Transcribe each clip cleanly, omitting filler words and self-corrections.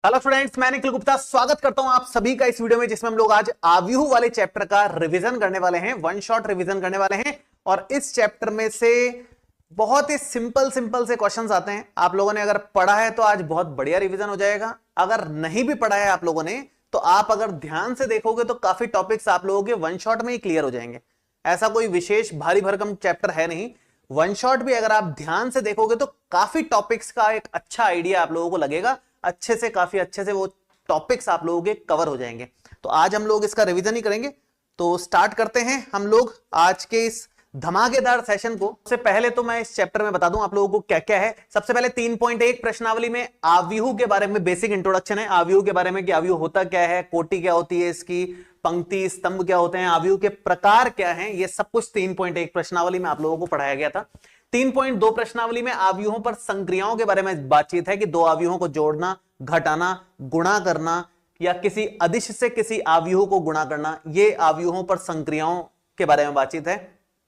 Hello students, मैं निखिल गुप्ता स्वागत करता हूं आप सभी का इस वीडियो में, जिसमें हम लोग आज आव्यूह वाले चैप्टर का रिवीजन करने वाले हैं। वन शॉट रिवीजन करने वाले हैं और इस चैप्टर में से बहुत ही सिंपल से क्वेश्चंस आते हैं। आप लोगों ने अगर पढ़ा है तो आज बहुत बढ़िया रिवीजन हो जाएगा। अगर नहीं भी पढ़ा है आप लोगों ने तो आप अगर ध्यान से देखोगे तो काफी टॉपिक्स आप लोगों के वन शॉट में ही क्लियर हो जाएंगे। ऐसा कोई विशेष भारी भरकम चैप्टर है नहीं। वन शॉट भी अगर आप ध्यान से देखोगे तो काफी टॉपिक्स का एक अच्छा आइडिया आप लोगों को लगेगा। काफी अच्छे से वो टॉपिक्स आप लोगों के कवर हो जाएंगे। तो आज हम लोग इसका रिवीजन ही करेंगे। तो स्टार्ट करते हैं हम लोग आज के इस धमाकेदार सेशन को। सबसे पहले तो मैं इस चैप्टर में बता दूं आप लोगों को क्या क्या है। सबसे पहले 3.1 प्रश्नावली में आव्यूह के बारे में बेसिक इंट्रोडक्शन है। आव्यूह के बारे में कि आव्यूह होता क्या है, कोटि क्या होती है इसकी, पंक्ति स्तंभ क्या होते हैं, आव्यूह के प्रकार क्या हैं, ये सब कुछ 3.1 प्रश्नावली में आप लोगों को पढ़ाया गया था। 3.2 प्रश्नावली में आव्यूहों पर संक्रियाओं के बारे में बातचीत है कि दो आव्यूहों को जोड़ना, घटाना, गुणा करना या किसी अदिश से किसी आव्यूह को गुणा करना, ये आव्यूहों पर संक्रियाओं के बारे में बातचीत है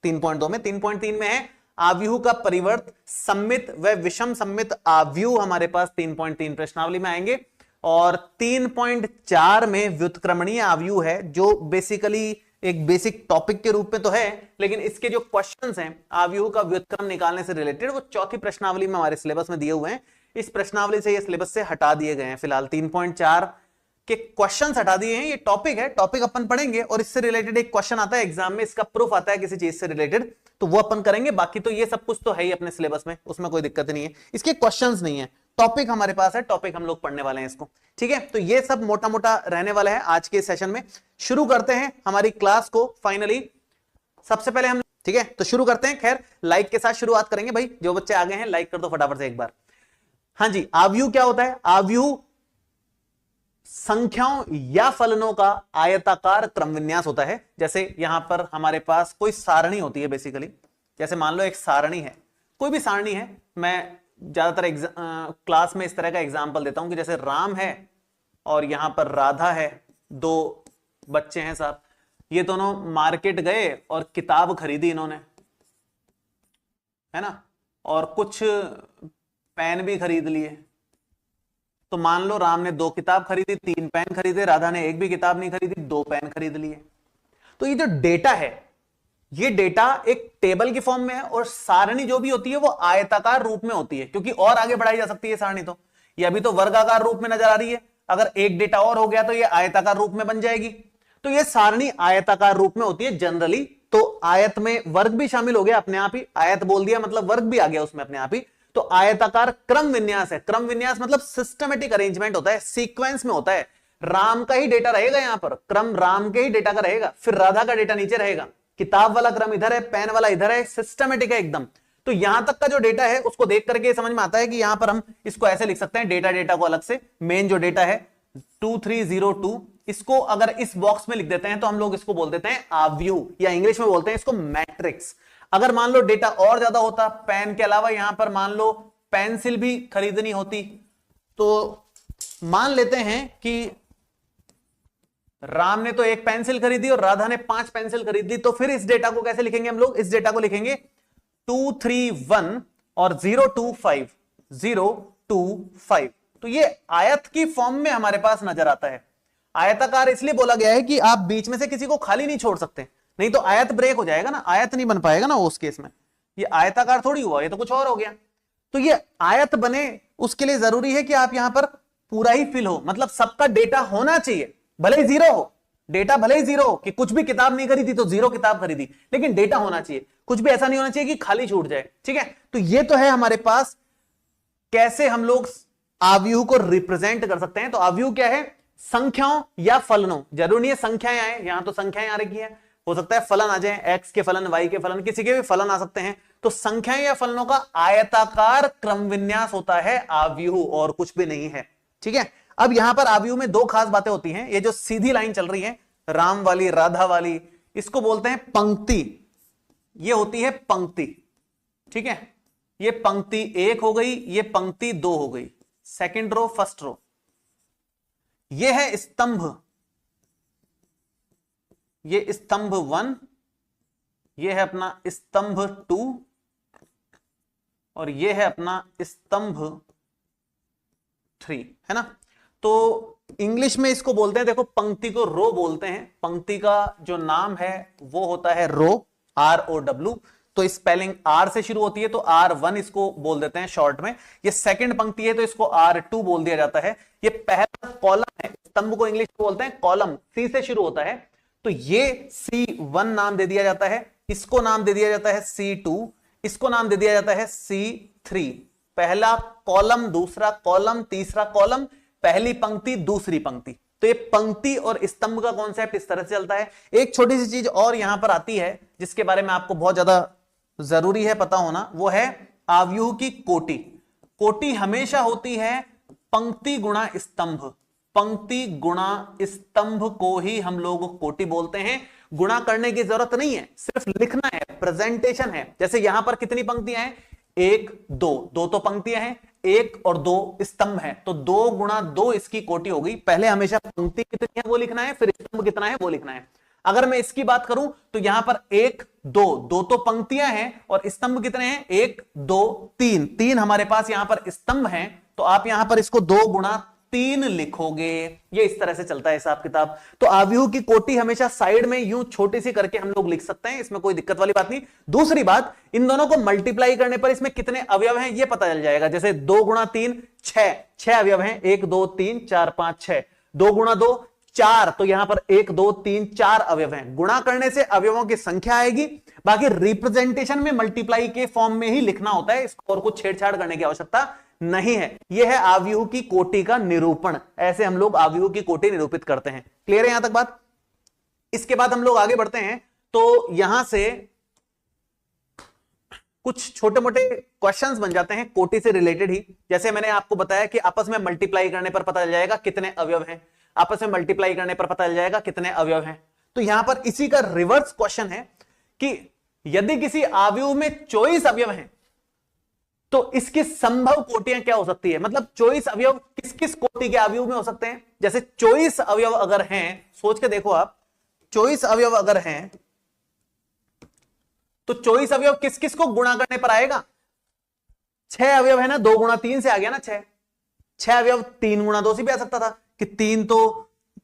3.2 में। 3.3 में है आव्यूह का परिवर्त, सम्मित व विषम सम्मित आव्यूह हमारे पास 3.3 प्रश्नावली में आएंगे। और 3.4 में व्युत्क्रमणीय आव्यूह है, जो बेसिकली एक बेसिक टॉपिक के रूप में तो है, लेकिन इसके जो क्वेश्चंस हैं आव्यूह का व्युत्क्रम निकालने से रिलेटेड वो चौथी प्रश्नावली में हमारे सिलेबस में दिए हुए हैं। इस प्रश्नावली से ये सिलेबस से हटा दिए गए हैं। फिलहाल 3.4 के क्वेश्चंस हटा दिए हैं। ये टॉपिक है, टॉपिक अपन पढ़ेंगे और इससे रिलेटेड एक क्वेश्चन आता है एग्जाम में, इसका प्रूफ आता है किसी चीज से रिलेटेड, तो वो अपन करेंगे। बाकी तो ये सब कुछ तो है ही अपने सिलेबस में, उसमें कोई दिक्कत नहीं है। इसके क्वेश्चंस नहीं है, टॉपिक हमारे पास है, टॉपिक हम लोग पढ़ने वाले हैं इसको। ठीक है, तो ये सब मोटा मोटा रहने वाला है आज के सेशन में। शुरू करते हैं हमारी क्लास को फाइनली। सबसे पहले हम, ठीक है, तो शुरू करते हैं। खैर, लाइक के साथ शुरुआत करेंगे भाई। जो बच्चे आगे हैं लाइक कर दो फटाफट से एक बार। हाँ जी, आव्यूह क्या होता है? आव्यूह संख्याओं या फलनों का आयताकार क्रम विन्यास होता है। जैसे यहां पर हमारे पास कोई सारणी होती है बेसिकली। जैसे मान लो एक सारणी है, कोई भी सारणी है। मैं ज्यादातर क्लास में इस तरह का एग्जाम्पल देता हूं कि जैसे राम है और यहां पर राधा है, दो बच्चे हैं साहब। ये दोनों मार्केट गए और किताब खरीदी इन्होंने, है ना, और कुछ पेन भी खरीद लिए। तो मान लो राम ने 2 किताब खरीदी, 3 पेन खरीदे, राधा ने एक भी किताब नहीं खरीदी, 2 पेन खरीद लिए। तो ये जो डेटा है, ये डेटा एक टेबल की फॉर्म में है और सारणी जो भी होती है वो आयताकार रूप में होती है, क्योंकि और आगे बढ़ाई जा सकती है सारणी। तो ये अभी तो वर्गाकार रूप में नजर आ रही है, अगर एक डेटा और हो गया तो ये आयताकार रूप में बन जाएगी। तो ये सारणी आयताकार रूप में होती है जनरली। तो आयत में वर्ग भी शामिल हो गया अपने आप ही, आयत बोल दिया मतलब वर्ग भी आ गया उसमें अपने आप ही। तो आयताकार क्रम विन्यास है। क्रम विन्यास मतलब सिस्टमेटिक अरेंजमेंट होता है, सीक्वेंस में होता है। राम का ही डेटा रहेगा, यहां पर क्रम राम के ही डेटा का रहेगा, फिर राधा का डेटा नीचे रहेगा, किताब वाला क्रम इधर है, पेन वाला इधर है, सिस्टमेटिक है एकदम। तो यहां तक का जो डेटा है उसको देख करके समझ में आता है कि यहां पर हम इसको ऐसे लिख सकते हैं, डेटा को अलग से, मेन जो डेटा है 2302, इसको अगर इस बॉक्स में लिख देते हैं तो हम लोग इसको बोल देते हैं आव्यूह, या इंग्लिश में बोलते हैं इसको मैट्रिक्स। अगर मान लो डेटा और ज्यादा होता, पेन के अलावा यहां पर मान लो पेंसिल भी खरीदनी होती, तो मान लेते हैं कि राम ने तो 1 पेंसिल खरीदी और राधा ने 5 पेंसिल खरीद ली। तो फिर इस डेटा को कैसे लिखेंगे हम लोग? इस डेटा को लिखेंगे 231 और 025। तो ये आयत की फॉर्म में हमारे पास नजर आता है। आयताकार इसलिए बोला गया है कि आप बीच में से किसी को खाली नहीं छोड़ सकते, नहीं तो आयत ब्रेक हो जाएगा ना, आयत नहीं बन पाएगा ना उस केस में। ये आयताकार थोड़ी हुआ, ये तो कुछ और हो गया। तो ये आयत बने उसके लिए जरूरी है कि आप यहां पर पूरा ही फिल हो, मतलब सबका डेटा होना चाहिए, भले ही 0 हो, डेटा भले ही 0 हो कि कुछ भी किताब नहीं खरीदी तो 0 किताब खरीदी, लेकिन डेटा होना चाहिए। कुछ भी ऐसा नहीं होना चाहिए कि खाली छूट जाए। ठीक है, तो ये तो है हमारे पास कैसे हम लोग आव्यूह को रिप्रेजेंट कर सकते हैं। तो आव्यूह क्या है? संख्याओं या फलनों, जरूरी नहीं है संख्याएं आए, यहां तो संख्याएं आ रखी है, हो सकता है फलन आ जाए, x के फलन, y के फलन, किसी के भी फलन आ सकते हैं। तो संख्याएं या फलनों का आयताकार क्रम विन्यास होता है आव्यूह, और कुछ भी नहीं है। ठीक है, अब यहां पर आव्यूह में 2 खास बातें होती हैं। ये जो सीधी लाइन चल रही है राम वाली, राधा वाली, इसको बोलते हैं पंक्ति। ये होती है पंक्ति। ठीक है, ये पंक्ति 1 हो गई, ये पंक्ति 2 हो गई, सेकंड रो फर्स्ट रो। ये है स्तंभ, ये स्तंभ 1, ये है अपना स्तंभ 2 और ये है अपना स्तंभ 3, है ना। तो इंग्लिश में इसको बोलते हैं, देखो पंक्ति को रो बोलते हैं, पंक्ति का जो नाम है वो होता है रो, ROW। तो स्पेलिंग R से शुरू होती है तो R1 इसको बोल देते हैं शॉर्ट में। ये सेकंड पंक्ति है तो इसको R2 बोल दिया जाता है। ये पहला कॉलम है, स्तंभ को इंग्लिश में बोलते हैं कॉलम, C से शुरू होता है तो ये C1 नाम दे दिया जाता है, इसको नाम दे दिया जाता है C2, इसको नाम दे दिया जाता है C3। पहला कॉलम, दूसरा कॉलम, तीसरा कॉलम, पहली पंक्ति, दूसरी पंक्ति। तो ये पंक्ति और स्तंभ का कॉन्सेप्ट इस तरह से चलता है। एक छोटी सी चीज और यहां पर आती है जिसके बारे में आपको बहुत ज्यादा जरूरी है पता होना, वो है आव्यूह की कोटि। कोटि हमेशा होती है पंक्ति गुणा स्तंभ, पंक्ति गुणा स्तंभ को ही हम लोग कोटि बोलते हैं। गुणा करने की जरूरत नहीं है, सिर्फ लिखना है, प्रेजेंटेशन है। जैसे यहां पर कितनी पंक्तियां हैं, 1 2, 2 तो पंक्तियां हैं, 1 और 2 स्तंभ है, तो 2 गुणा 2 इसकी कोटि हो गई। पहले हमेशा पंक्ति कितनी है वो लिखना है, फिर स्तंभ कितना है वो लिखना है। अगर मैं इसकी बात करूं तो यहां पर 1 2, 2 तो पंक्तियां हैं और स्तंभ कितने हैं, 1 2 3, 3 हमारे पास यहां पर स्तंभ हैं। तो आप यहां पर इसको 2 गुणा 3 लिखोगे। ये इस तरह से चलता है हिसाब किताब। तो आव्यूह की कोटि हमेशा साइड में यूं छोटी सी करके हम लोग लिख सकते हैं, इसमें कोई दिक्कत वाली बात नहीं। दूसरी बात, इन दोनों को मल्टीप्लाई करने पर इसमें कितने अवयव हैं ये पता चल जाएगा। जैसे 2 गुणा 3 6 अवयव हैं, 1 2 3 4 5 6, 2 गुणा 2 4, तो यहां पर 1 2 3 4 अवयव हैं। गुणा करने से अवयवों की संख्या आएगी, बाकी रिप्रेजेंटेशन में मल्टीप्लाई के फॉर्म में ही लिखना होता है, इसको और कुछ छेड़छाड़ करने की आवश्यकता नहीं है। यह है आव्यूह की कोटि का निरूपण। ऐसे हम लोग आव्यूह की कोटि निरूपित करते हैं। क्लियर है यहां तक बात? इसके बाद हम लोग आगे बढ़ते हैं तो यहां से कुछ छोटे मोटे क्वेश्चंस बन जाते हैं कोटि से रिलेटेड ही। जैसे मैंने आपको बताया कि आपस में मल्टीप्लाई करने पर पता चल जाएगा कितने अवयव हैं, आपस में मल्टीप्लाई करने पर पता चल जाएगा कितने अवयव हैं। तो यहां पर इसी का रिवर्स क्वेश्चन है कि यदि किसी आव्यूह में 24 अवयव हैं तो इसकी संभव कोटियां क्या हो सकती है। मतलब 24 अवयव किस किस कोटि के आव्यूह में हो सकते हैं। जैसे 24 अवयव अगर हैं, सोच के देखो आप, 24 अवयव अगर हैं तो 24 अवयव किस किस को गुणा करने पर आएगा। 6 अवयव है ना, 2 गुणा 3 से आ गया ना 6। 6 अवयव 3 गुणा 2 से भी आ सकता था कि 3 तो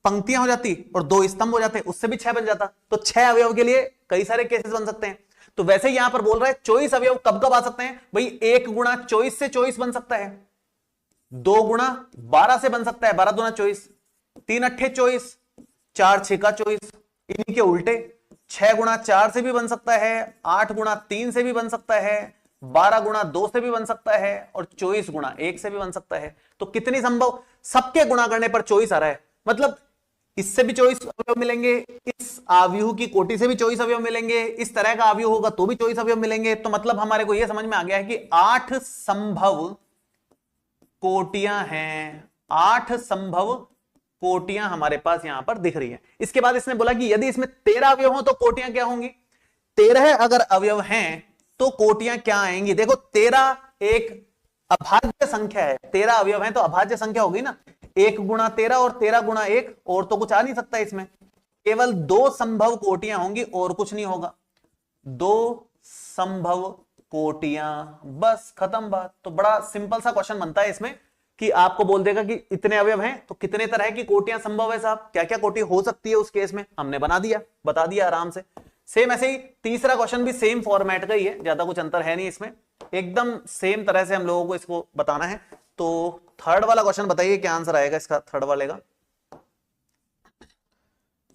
पंक्तियां हो जाती और 2 स्तंभ हो जाते, उससे भी 6 बन जाता। तो 6 अवयव के लिए कई सारे केसेस बन सकते हैं। तो वैसे यहां पर बोल रहा है 24 अवयव कब कब आ सकते हैं भाई। 1 गुणा 24 से 24 बन सकता है, 2 गुणा 12 से बन सकता है, 12 दूना 24, 3 अट्ठे 24, 4 6 का 24, इन्हीं के उल्टे 6 गुणा 4 से भी बन सकता है, 8 गुणा 3 से भी बन सकता है, 12 गुणा 2 से भी बन सकता है और 24 गुणा 1 से भी बन सकता है। तो कितनी संभव, सबके गुणा करने पर 24 आ रहा है। मतलब इससे भी 24 अवयव मिलेंगे, इस आव्यूह की कोटि से भी 24 अवयव मिलेंगे, इस तरह का आव्यूह होगा तो भी 24 अवयव मिलेंगे। तो मतलब हमारे को यह समझ में आ गया है कि 8 संभव कोटियां हैं, 8 संभव कोटियां हमारे पास यहां पर दिख रही है। इसके बाद इसने बोला कि यदि इसमें 13 अवयव हो तो कोटियां क्या होंगी। 13 अगर अवयव हैं तो कोटियां क्या आएंगी। देखो 13 एक अभाज्य संख्या है, 13 अवयव हैं तो अभाज्य संख्या होगी ना। 1 गुणा 13 और 13 गुणा 1, और तो कुछ आ नहीं सकता इसमें। केवल 2 संभव कोटियां होंगी और कुछ नहीं होगा। 2 संभव कोटियां, बस खत्म बात। तो बड़ा सिंपल सा क्वेश्चन बनता है इसमें कि आपको बोल देगा कि इतने अवयव हैं तो कितने तरह की कोटियां संभव है साहब, क्या क्या कोटि हो सकती है उस केस में। हमने बना दिया, बता दिया आराम से। सेम ऐसे ही तीसरा क्वेश्चन भी सेम फॉर्मेट का ही है, ज्यादा कुछ अंतर है नहीं इसमें, एकदम सेम तरह से हम लोगों को इसको बताना है। तो थर्ड वाला क्वेश्चन बताइए क्या आंसर आएगा इसका, थर्ड वाले का।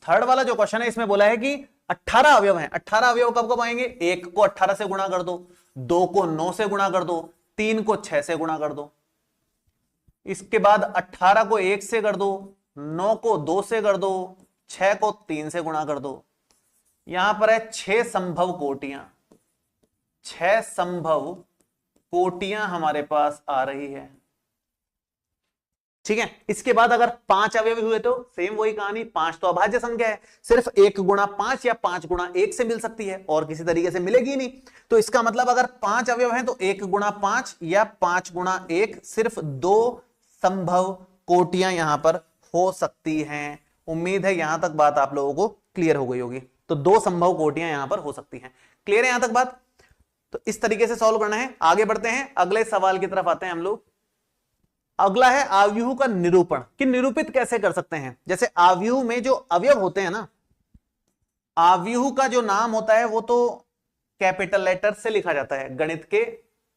थर्ड वाला जो क्वेश्चन है इसमें बोला है कि 18 अवयव हैं। 18 अवयव कब कब आएंगे। 1 को 18 से गुणा कर दो, 2 को 9 से गुणा कर दो, 3 को 6 से गुणा कर दो, इसके बाद 18 को 1 से कर दो, 9 को 2 से कर दो, 6 को 3 से गुणा कर दो। यहां पर है 6 संभव कोटियां, 6 संभव कोटियां हमारे पास आ रही है। ठीक है। इसके बाद अगर 5 अवयव हुए तो सेम वही कहानी, 5 तो अभाज्य संख्या है, सिर्फ 1 गुणा 5 या 5 गुणा 1 से मिल सकती है और किसी तरीके से मिलेगी नहीं। तो इसका मतलब अगर 5 अवयव हैं तो 1 गुणा 5 या 5 गुणा 1, सिर्फ 2 संभव कोटियां यहां पर हो सकती हैं। उम्मीद है यहां तक बात आप लोगों को क्लियर हो गई होगी। तो 2 संभव कोटियां यहां पर हो सकती हैं। क्लियर है यहां तक बात। तो इस तरीके से सॉल्व करना है। आगे बढ़ते हैं, अगले सवाल की तरफ आते हैं हम लोग। अगला है आव्यूह का निरूपण, कि निरूपित कैसे कर सकते हैं। जैसे आव्यूह में जो अवयव होते हैं ना, आव्यूह का जो नाम होता है वो तो कैपिटल लेटर से लिखा जाता है, गणित के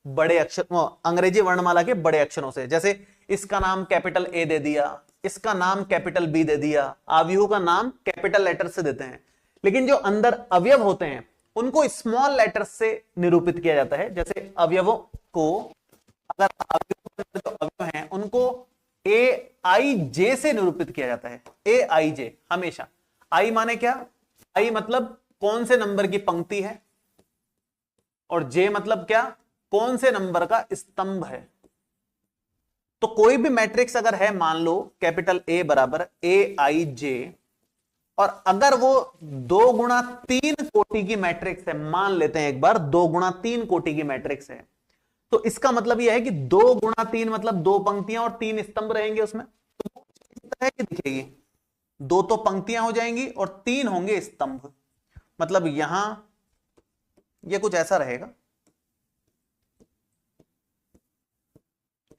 बड़े अक्षर, अंग्रेजी वर्णमाला के बड़े अक्षरों से। जैसे इसका नाम कैपिटल ए दे दिया, इसका नाम कैपिटल बी दे दिया, आव्यूह का नाम कैपिटल लेटर से देते हैं। लेकिन जो अंदर अवयव होते हैं उनको स्मॉल लेटर से निरूपित किया जाता है। जैसे अवयवों को, अगर जो अवयव हैं उनको ए आई जे से निरूपित किया जाता है, ए आई जे हमेशा। आई माने क्या, आई मतलब कौन से नंबर की पंक्ति है, और जे मतलब क्या, कौन से नंबर का स्तंभ है। तो कोई भी मैट्रिक्स अगर है, मान लो कैपिटल ए बराबर ए आई जे, और अगर वो 2 गुणा 3 कोटि की मैट्रिक्स है, मान लेते हैं एक बार 2 गुणा 3 कोटि की मैट्रिक्स है, तो इसका मतलब यह है कि 2 गुणा 3 मतलब 2 पंक्तियां और 3 स्तंभ रहेंगे उसमें। तो इस तरह की दिखेगी, 2 तो पंक्तियां हो जाएंगी और 3 होंगे स्तंभ। मतलब यहां ये कुछ ऐसा रहेगा,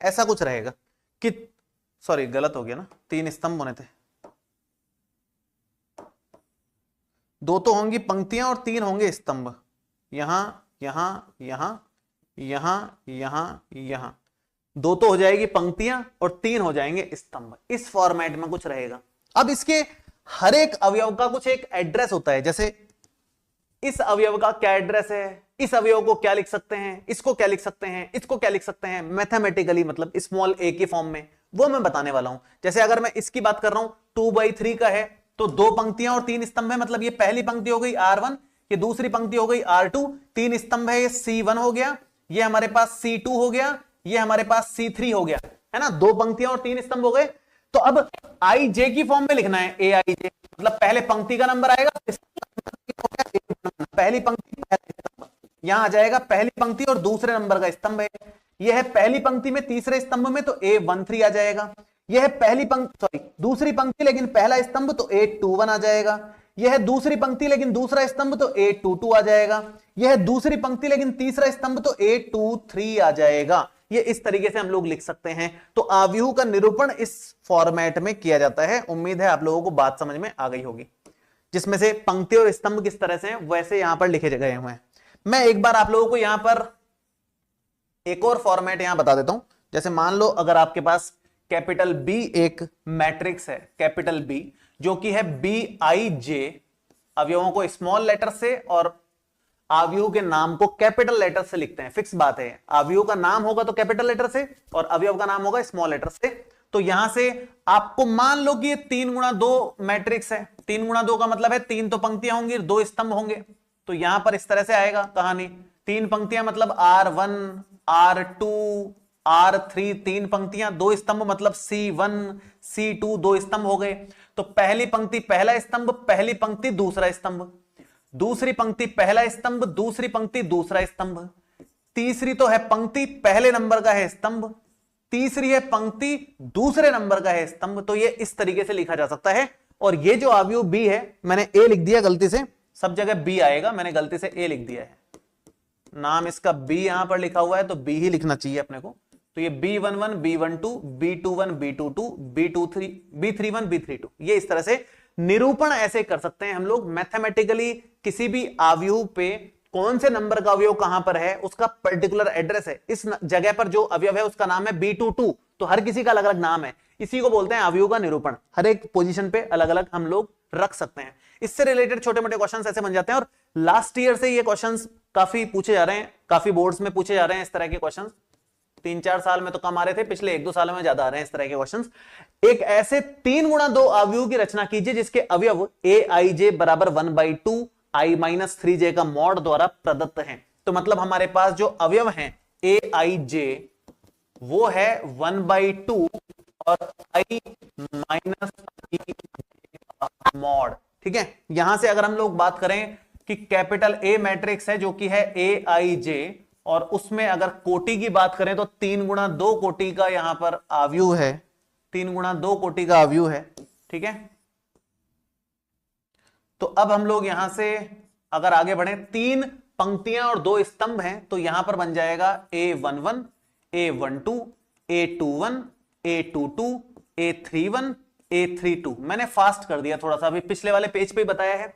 ऐसा कुछ रहेगा कि, सॉरी गलत हो गया ना, 3 स्तंभ होने थे, 2 तो होंगी पंक्तियां और 3 होंगे स्तंभ। यहां यहां यहां यहां यहां यहां 2 तो हो जाएगी पंक्तियां और 3 हो जाएंगे स्तंभ। इस फॉर्मेट में कुछ रहेगा। अब इसके हर एक अवयव का कुछ एक एड्रेस होता है। जैसे इस अवयव का क्या एड्रेस है, इस अवयव को क्या लिख सकते हैं, इसको क्या लिख सकते हैं, इसको क्या लिख सकते हैं मैथमेटिकली, मतलब स्मॉल ए के फॉर्म में, वो मैं बताने वाला हूं। जैसे अगर मैं इसकी बात कर रहा हूं, 2/3 का है, तो 2 पंक्तियां और 3 स्तंभ है। मतलब ये पहली पंक्ति हो गई R1, ये दूसरी पंक्ति हो गई R2, 3 स्तंभ है, ये C1 हो गया, ये हमारे पास C2 हो गया, ये हमारे पास C3 हो गया, है ना। 2 पंक्तियां और 3 स्तंभ हो गए। तो अब IJ की फॉर्म में लिखना है, AIJ, मतलब पहले पंक्ति का नंबर आएगा, पहली पंक्ति पहला स्तंभ, यहां आ जाएगा पहली पंक्ति और दूसरे नंबर का स्तंभ है। यह है पहली पंक्ति में तीसरे स्तंभ में, तो A13 आ जाएगा। यह है पहली पंक्ति, सॉरी दूसरी पंक्ति लेकिन पहला स्तंभ, तो A21 आ जाएगा। यह है दूसरी पंक्ति लेकिन दूसरा स्तंभ, तो A22 आ जाएगा। यह है दूसरी पंक्ति लेकिन तीसरा स्तंभ, तो A23 आ जाएगा। ये इस तरीके से हम लोग लिख सकते हैं। तो आव्यूह का निरूपण इस फॉर्मेट में किया जाता है। उम्मीद है आप लोगों को बात समझ में आ गई होगी, जिसमें से पंक्ति और स्तंभ किस तरह से हैं वैसे यहां पर लिखे गए हुए हैं। मैं एक बार आप लोगों को यहां पर एक और फॉर्मेट यहां बता देता हूं। जैसे मान लो अगर आपके पास कैपिटल बी एक मैट्रिक्स है, कैपिटल बी, जो कि है BIJ, अवयवों को स्मॉल लेटर से और आव्यूह के नाम को कैपिटल लेटर से लिखते हैं। फिक्स बात है, आव्यूह का नाम होगा तो कैपिटल लेटर से और अवयव का नाम होगा स्मॉल लेटर से। तो यहां से आपको मान लो कि ये 3 गुणा 2 मैट्रिक्स है। 3 गुणा 2 का मतलब है 3 तो पंक्तियां होंगी, 2 स्तंभ होंगे। तो यहां पर इस तरह से आएगा कहानी, 3 पंक्तियां मतलब R1, R2, R3, 3 पंक्तियां, 2 स्तंभ मतलब C1, C2, 2 स्तंभ हो गए। तो पहली पंक्ति पहला स्तंभ, पहली पंक्ति दूसरा स्तंभ, दूसरी पंक्ति पहला स्तंभ, दूसरी पंक्ति दूसरा स्तंभ, तीसरी तो है पंक्ति पहले नंबर का है स्तंभ, तीसरी है पंक्ति दूसरे नंबर का है स्तंभ। तो ये इस तरीके से लिखा जा सकता है। और ये जो आव्यूह बी है, मैंने ए लिख दिया गलती से, सब जगह बी आएगा, मैंने गलती से ए लिख दिया है। नाम इसका बी यहां पर लिखा हुआ है तो बी ही लिखना चाहिए अपने को। तो ये B11, B12, B21, B22, B23, B31, B32, ये इस तरह से निरूपण ऐसे कर सकते हैं हम लोग मैथमेटिकली। किसी भी आव्यूह पे कौन से नंबर का अवयव कहां पर है, उसका पर्टिकुलर एड्रेस है, इस जगह पर जो अवयव है उसका नाम है B22, तो हर किसी का अलग अलग नाम है। इसी को बोलते हैं आव्यूह का निरूपण। हर एक पोजीशन पे अलग अलग हम लोग रख सकते हैं। इससे रिलेटेड छोटे मोटे क्वेश्चंस ऐसे बन जाते हैं। और लास्ट ईयर से ये क्वेश्चंस काफी पूछे जा रहे हैं, काफी बोर्ड्स में पूछे जा रहे हैं इस तरह के क्वेश्चंस। 3-4 साल में तो कम आ रहे थे, पिछले 1-2 सालों में ज्यादा आ रहे हैं इस तरह के क्वेश्चंस। एक ऐसे 3 गुणा 2 आव्यूह की रचना कीजिए जिसके अवयव AIJ बराबर 1/2 I-3J का मॉड द्वारा प्रदत्त है। तो मतलब हमारे पास जो अवयव हैं AIJ वो है 1/2 और I-3J मॉड। ठीक है, यहां से अगर हम लोग बात करें कि कैपिटल A मैट्रिक्स है जो कि है AIJ, और उसमें अगर कोटि की बात करें तो 3 गुणा 2 कोटि का यहां पर आव्यूह है, 3 गुणा 2 कोटि का आव्यूह है। ठीक है, तो अब हम लोग यहां से अगर आगे बढ़े, 3 पंक्तियां और 2 स्तंभ हैं, तो यहां पर बन जाएगा A11, A12, A21, A22, A31, A32। मैंने फास्ट कर दिया थोड़ा सा, अभी पिछले वाले पेज पे ही बताया है।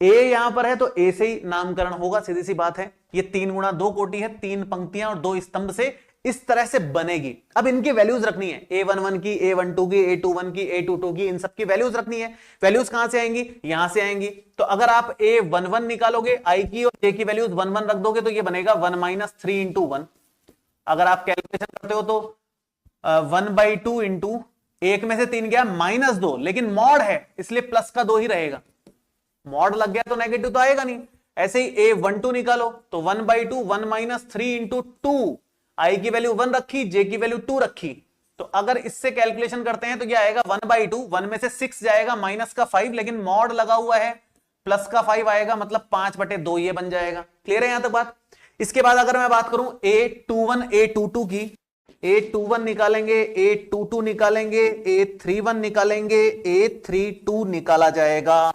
ए यहां पर है तो ए से ही नामकरण होगा, सीधी सी बात है। ये 3 गुणा 2 कोटि है, 3 पंक्तियां और 2 स्तंभ से इस तरह से बनेगी। अब इनकी वैल्यूज रखनी है, A11 की, A12 की, A21 की, A22 की, इन सब की वैल्यूज रखनी है। वैल्यूज कहां से आएंगी? यहां से आएंगी। तो अगर आप A11 निकालोगे, आई की और जे की वैल्यूज 1 1 रख दोगे तो ये बनेगा 1 माइनस 3 इंटू 1। अगर आप कैलकुलेशन करते हो तो 1/2 इंटू, एक में से 3 गया -2, लेकिन मॉड है इसलिए प्लस का 2 ही रहेगा। मॉड लग गया तो नेगेटिव तो आएगा नहीं। ऐसे ही A12 निकालो तो 1/2, 1 माइनस 3 इंटू 2, आई की वैल्यू 1 रखी, जे की वैल्यू 2 रखी। तो अगर इससे कैलकुलेशन करते हैं तो क्या आएगा? 1/2, 1 में से 6 जाएगा, माइनस का 5, लेकिन मॉड लगा हुआ है, प्लस का 5 आएगा, मतलब 5/2 ये बन जाएगा। क्लियर है यहां तक बात? इसके बाद अगर मैं बात करूं A21, A22 की, A21 निकालेंगे, A22 निकालेंगे, A31 निकालेंगे, A32 निकाला जाएगा।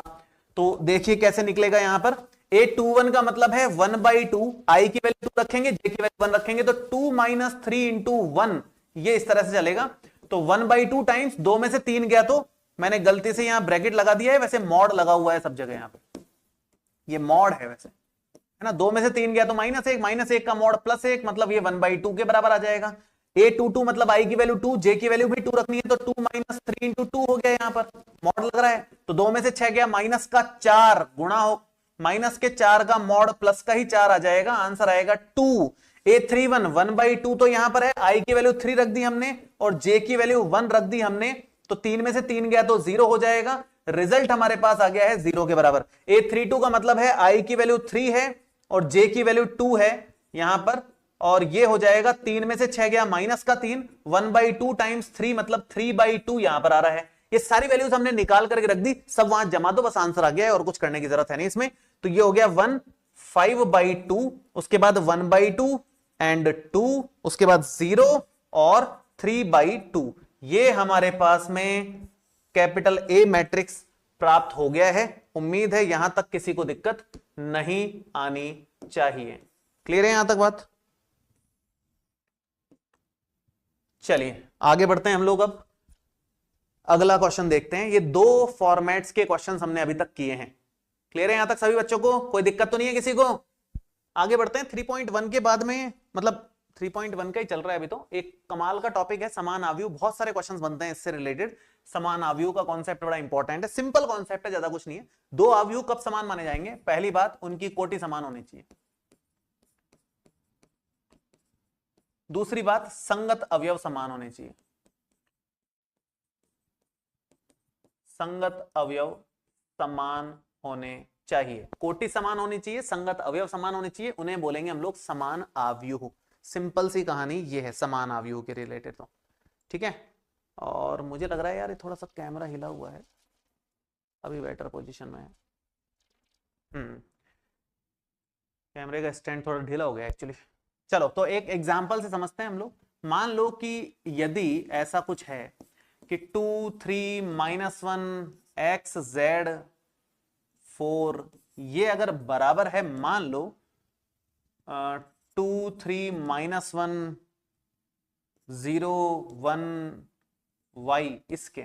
तो देखिए कैसे निकलेगा यहां पर। A21 का मतलब है 1/2, आई की वैल्यू 2 रखेंगे, जे की वैल्यू 1 रखेंगे, तो 2 माइनस 3 इंटू 1, ये इस तरह से चलेगा। तो 1/2 टाइम्स 2 में से 3 गया, तो मैंने गलती से यहां ब्रैकेट लगा दिया है, वैसे मॉड लगा हुआ है सब जगह यहां पे, ये मॉड है वैसे, है ना। 2 में से 3 गया तो -1, -1 का मॉड +1, मतलब ये 1/2 के बराबर आ जाएगा। A22 मतलब आई की वैल्यू 2, जे की वैल्यू भी 2 रखनी है, तो 2 माइनस 3 इंटू 2 हो गया, यहां पर मॉड लग रहा है। तो 2 में से 6 गया, माइनस का 4 गुणा हो, माइनस के 4 का मॉड प्लस का ही 4 आ जाएगा, आंसर आएगा 2। A31 1/2 तो यहां पर है, आई की वैल्यू 3 रख दी हमने और जे की वैल्यू 1 रख दी हमने, तो 3 में से 3 गया तो 0 हो जाएगा। रिजल्ट हमारे पास आ गया है 0 के बराबर। A32 का मतलब है आई की वैल्यू 3 है और जे की वैल्यू 2 है यहां पर, और ये हो जाएगा 3 में से 6 गया, माइनस का 3, 1/2 टाइम्स 3 मतलब 3/2 यहां पर आ रहा है। ये सारी वैल्यूज हमने निकाल करके रख दी, सब वहां जमा दो, बस आंसर आ गया है और कुछ करने की जरूरत है नहीं इसमें। तो ये हो गया 1 5/2, उसके बाद 1/2 एंड 2, उसके बाद 0 और 3/2। ये हमारे पास में कैपिटल ए मैट्रिक्स प्राप्त हो गया है। उम्मीद है यहां तक किसी को दिक्कत नहीं आनी चाहिए। क्लियर है यहां तक बात? चलिए आगे बढ़ते हैं हम लोग। अब अगला क्वेश्चन देखते हैं। ये 2 फॉर्मेट्स के क्वेश्चंस हमने अभी तक किए हैं। क्लियर है यहां तक सभी बच्चों को? कोई दिक्कत तो नहीं है किसी को? आगे बढ़ते हैं 3.1 के बाद में, मतलब 3.1 का ही चल रहा है अभी। तो एक कमाल का टॉपिक है समान आव्यूह, बहुत सारे क्वेश्चंस बनते हैं इससे रिलेटेड। समान आव्यूह का कॉन्सेप्ट बड़ा इंपॉर्टेंट है, सिंपल कॉन्सेप्ट है, ज्यादा कुछ नहीं है। 2 आव्यूह कब समान माने जाएंगे? पहली बात, उनकी कोटि समान होनी चाहिए। दूसरी बात, संगत अवयव समान होने चाहिए। संगत अवयव समान होने चाहिए, कोटि समान होनी चाहिए, संगत अवयव समान होने चाहिए, उन्हें बोलेंगे हम लोग समान आव्यूह। सिंपल सी कहानी ये है समान आव्यूह के रिलेटेड। तो ठीक है। और मुझे लग रहा है यार ये थोड़ा सा कैमरा हिला हुआ है, अभी बेटर पोजीशन में है। कैमरे का स्टैंड थोड़ा ढीला हो गया एक्चुअली। चलो तो एक एग्जांपल से समझते हैं हम लोग। मान लो कि यदि ऐसा कुछ है कि 2 3 -1 x z 4, ये अगर बराबर है, मान लो 2 3 -1 0 1 y इसके,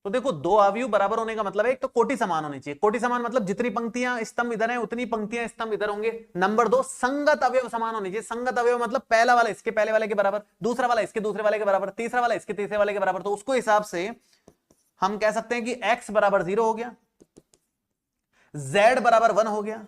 तो देखो 2 आव्यूह बराबर होने का मतलब है एक तो कोटि समान होनी चाहिए। कोटि समान मतलब जितनी पंक्तियां स्तंभ इधर हैं उतनी पंक्तियां स्तंभ इधर होंगे। नंबर 2, संगत अवयव समान होनी चाहिए। संगत अवयव मतलब पहला वाला इसके पहले वाले के बराबर, दूसरा वाला इसके दूसरे वाले के बराबर, तीसरा वाला इसके तीसरे वाले के बराबर। तो उसको हिसाब से हम कह सकते हैं कि x बराबर 0 हो गया, z बराबर 1 हो गया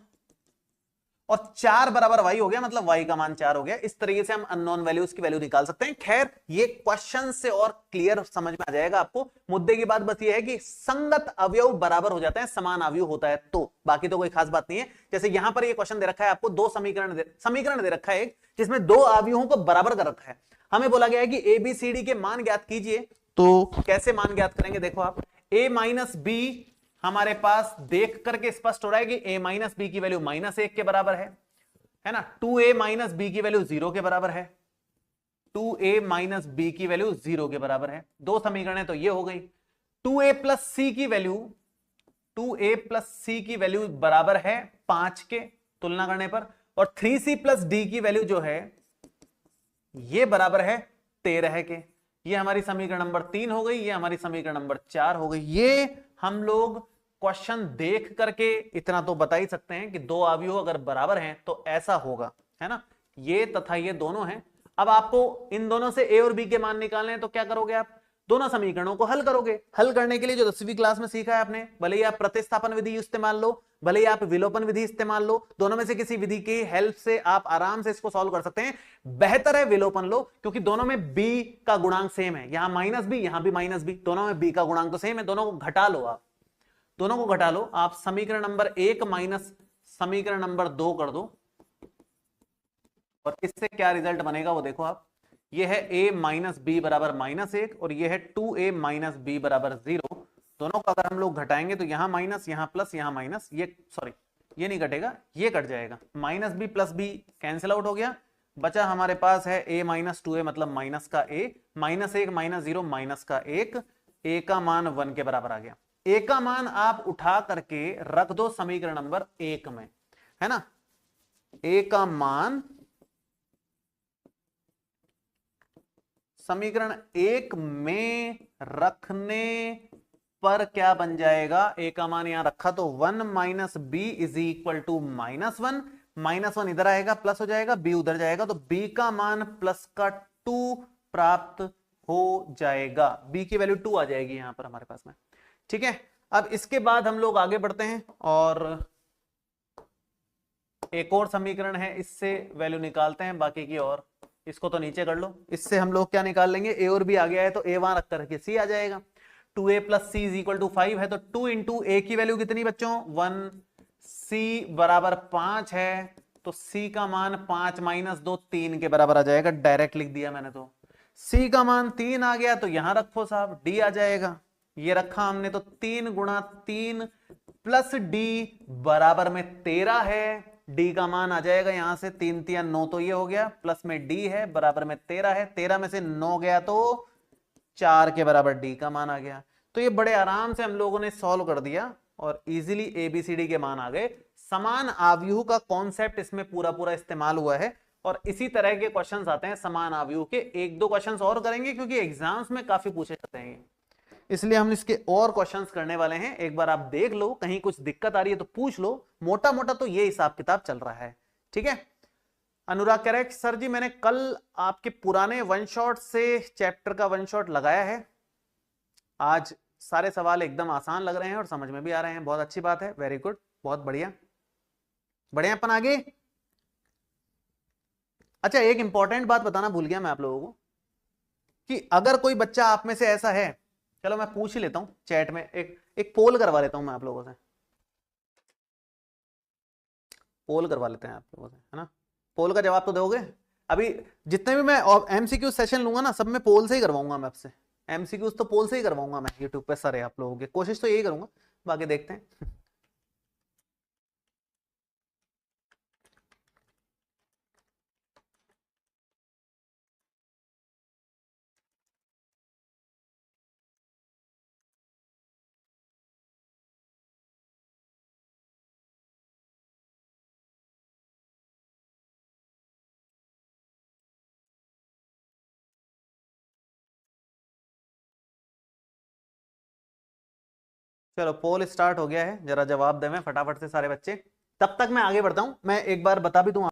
और 4 बराबर y हो गया, मतलब y का मान 4 हो गया। इस तरीके से हम अननोन वैल्यूज की वैल्यू निकाल सकते हैं। खैर ये क्वेश्चन से और क्लियर समझ में आ जाएगा आपको। मुद्दे की बात बस ये है कि संगत अवयव बराबर हो जाते हैं, समान अवयव होता है तो, बाकी तो कोई खास बात नहीं है। जैसे यहां पर ये क्वेश्चन दे रखा है आपको, 2 समीकरण दे रखा है एक, जिसमें 2 अवयवों को बराबर कर रखा है। हमें बोला गया है कि ABCD के मान ज्ञात कीजिए। तो कैसे मान ज्ञात करेंगे? देखो आप, a माइनस बी हमारे पास देख करके स्पष्ट हो रहा है कि a माइनस बी की वैल्यू -1 के बराबर है ना। 2a माइनस बी की वैल्यू 0 के बराबर है, 2a माइनस बी की वैल्यू 0 के बराबर है। 2 समीकरण तो ये हो गई। 2a प्लस सी की वैल्यू, 2a प्लस सी की वैल्यू बराबर है 5 के तुलना करने पर, और 3c प्लस डी की वैल्यू जो है ये बराबर है 13 के। ये हमारी समीकरण नंबर 3 हो गई, ये हमारी समीकरण नंबर 4 हो गई। ये हम लोग क्वेश्चन देख करके इतना तो बता ही सकते हैं कि दो अवयव अगर बराबर हैं तो ऐसा होगा, है ना। ये तथा ये दोनों हैं। अब आपको इन दोनों से ए और बी के मान निकालने हैं, तो क्या करोगे आप, दोनों समीकरणों को हल करोगे। हल करने के लिए जो 10वीं क्लास में सीखा है आपने, भले ही आप प्रतिस्थापन विधि इस्तेमाल लो, भले ही आप विलोपन विधि इस्तेमाल लो, दोनों में से किसी विधि की हेल्प से आप आराम से इसको सॉल्व कर सकते हैं। बेहतर है विलोपन लो, क्योंकि दोनों में b का गुणांक सेम है, यहां माइनस बी, यहां भी माइनस बी, दोनों में b का गुणांक तो सेम है। दोनों को घटा लो, आप दोनों को घटा लो। आप समीकरण नंबर 1 माइनस समीकरण नंबर 2 कर दो, और इससे क्या रिजल्ट बनेगा वो देखो आप। ये है a माइनस बी बराबर -1 और ये है 2a माइनस बी बराबर 0। दोनों को अगर हम लोग घटाएंगे तो यहां माइनस, यहां प्लस, यहां माइनस, ये सॉरी ये नहीं घटेगा, ये कट जाएगा। Minus B plus B cancel out हो गया, बचा हमारे पास है a माइनस 2a मतलब माइनस का a, -1 माइनस 0 माइनस का 1, a का मान 1 के बराबर आ गया। a का मान आप उठा करके रख दो समीकरण नंबर 1 में, है ना। a का मान समीकरण 1 में रखने पर क्या बन जाएगा, a का मान यहां रखा तो 1 minus B is equal to -1, -1 इधर आएगा प्लस हो जाएगा, b उधर जाएगा, तो b का मान प्लस का 2 प्राप्त हो जाएगा। b की वैल्यू 2 आ जाएगी यहां पर हमारे पास में, ठीक है। अब इसके बाद हम लोग आगे बढ़ते हैं और एक और समीकरण है, इससे वैल्यू निकालते हैं बाकी की। और इसको तो नीचे कर लो, इससे हम लोग क्या निकाल लेंगे, ए और बी आ गया है तो ए वहां रख करके सी आ जाएगा। 2a plus C is equal to 5 है, तो 2 इंटू ए की वैल्यू कितनी बच्चों 1, सी बराबर 5 है, तो सी का मान 5 माइनस 2 3 के बराबर आ जाएगा। डायरेक्ट लिख दिया मैंने, तो सी का मान 3 आ गया, तो यहां रखो साहब, डी आ जाएगा। ये रखा हमने, तो 3 गुणा 3 प्लस डी बराबर में 13 है। डी का मान आ जाएगा यहां से 3 3 9, तो ये हो गया, प्लस में डी है बराबर में 13 है, 13 में से 9 गया तो 4 के बराबर डी का मान आ गया। तो ये बड़े आराम से हम लोगों ने सॉल्व कर दिया और इजीली एबीसीडी के मान आ गए। समान आव्यूह का कॉन्सेप्ट इसमें पूरा पूरा इस्तेमाल हुआ है और इसी तरह के क्वेश्चंस आते हैं समान आव्यूह के। एक दो क्वेश्चंस और करेंगे क्योंकि एग्जाम्स में काफी पूछे जाते हैं, इसलिए हम इसके और क्वेश्चंस करने वाले हैं। एक बार आप देख लो, कहीं कुछ दिक्कत आ रही है तो पूछ लो। मोटा मोटा तो ये हिसाब किताब चल रहा है, ठीक है। अनुराग कह रहे हैं सर जी मैंने कल आपके पुराने वन शॉट से चैप्टर का वन शॉट लगाया है, आज सारे सवाल एकदम आसान लग रहे हैं और समझ में भी आ रहे हैं। बहुत अच्छी बात है, वेरी गुड, बहुत बढ़िया बढ़िया। अपन आगे, अच्छा एक इंपॉर्टेंट बात बताना भूल गया मैं आप लोगों को कि अगर कोई बच्चा आप में से ऐसा है, चलो मैं पूछ ही लेता हूं चैट में, एक पोल करवा लेता हूं मैं आप लोगों से, पोल करवा लेते हैं आप लोगों से, है ना। पोल का जवाब तो दोगे। अभी जितने भी मैं एमसीक्यू सेशन लूंगा ना, सब में पोल से ही करवाऊंगा मैं आपसे। एमसीक्यूज तो पोल से ही करवाऊंगा मैं यूट्यूब पे सारे आप लोगों के, कोशिश तो यही करूंगा, बाकी देखते हैं। चलो पोल स्टार्ट हो गया है, जरा जवाब देवें फटाफट से सारे बच्चे, तब तक मैं आगे बढ़ता हूं। मैं एक बार बता भी दूं,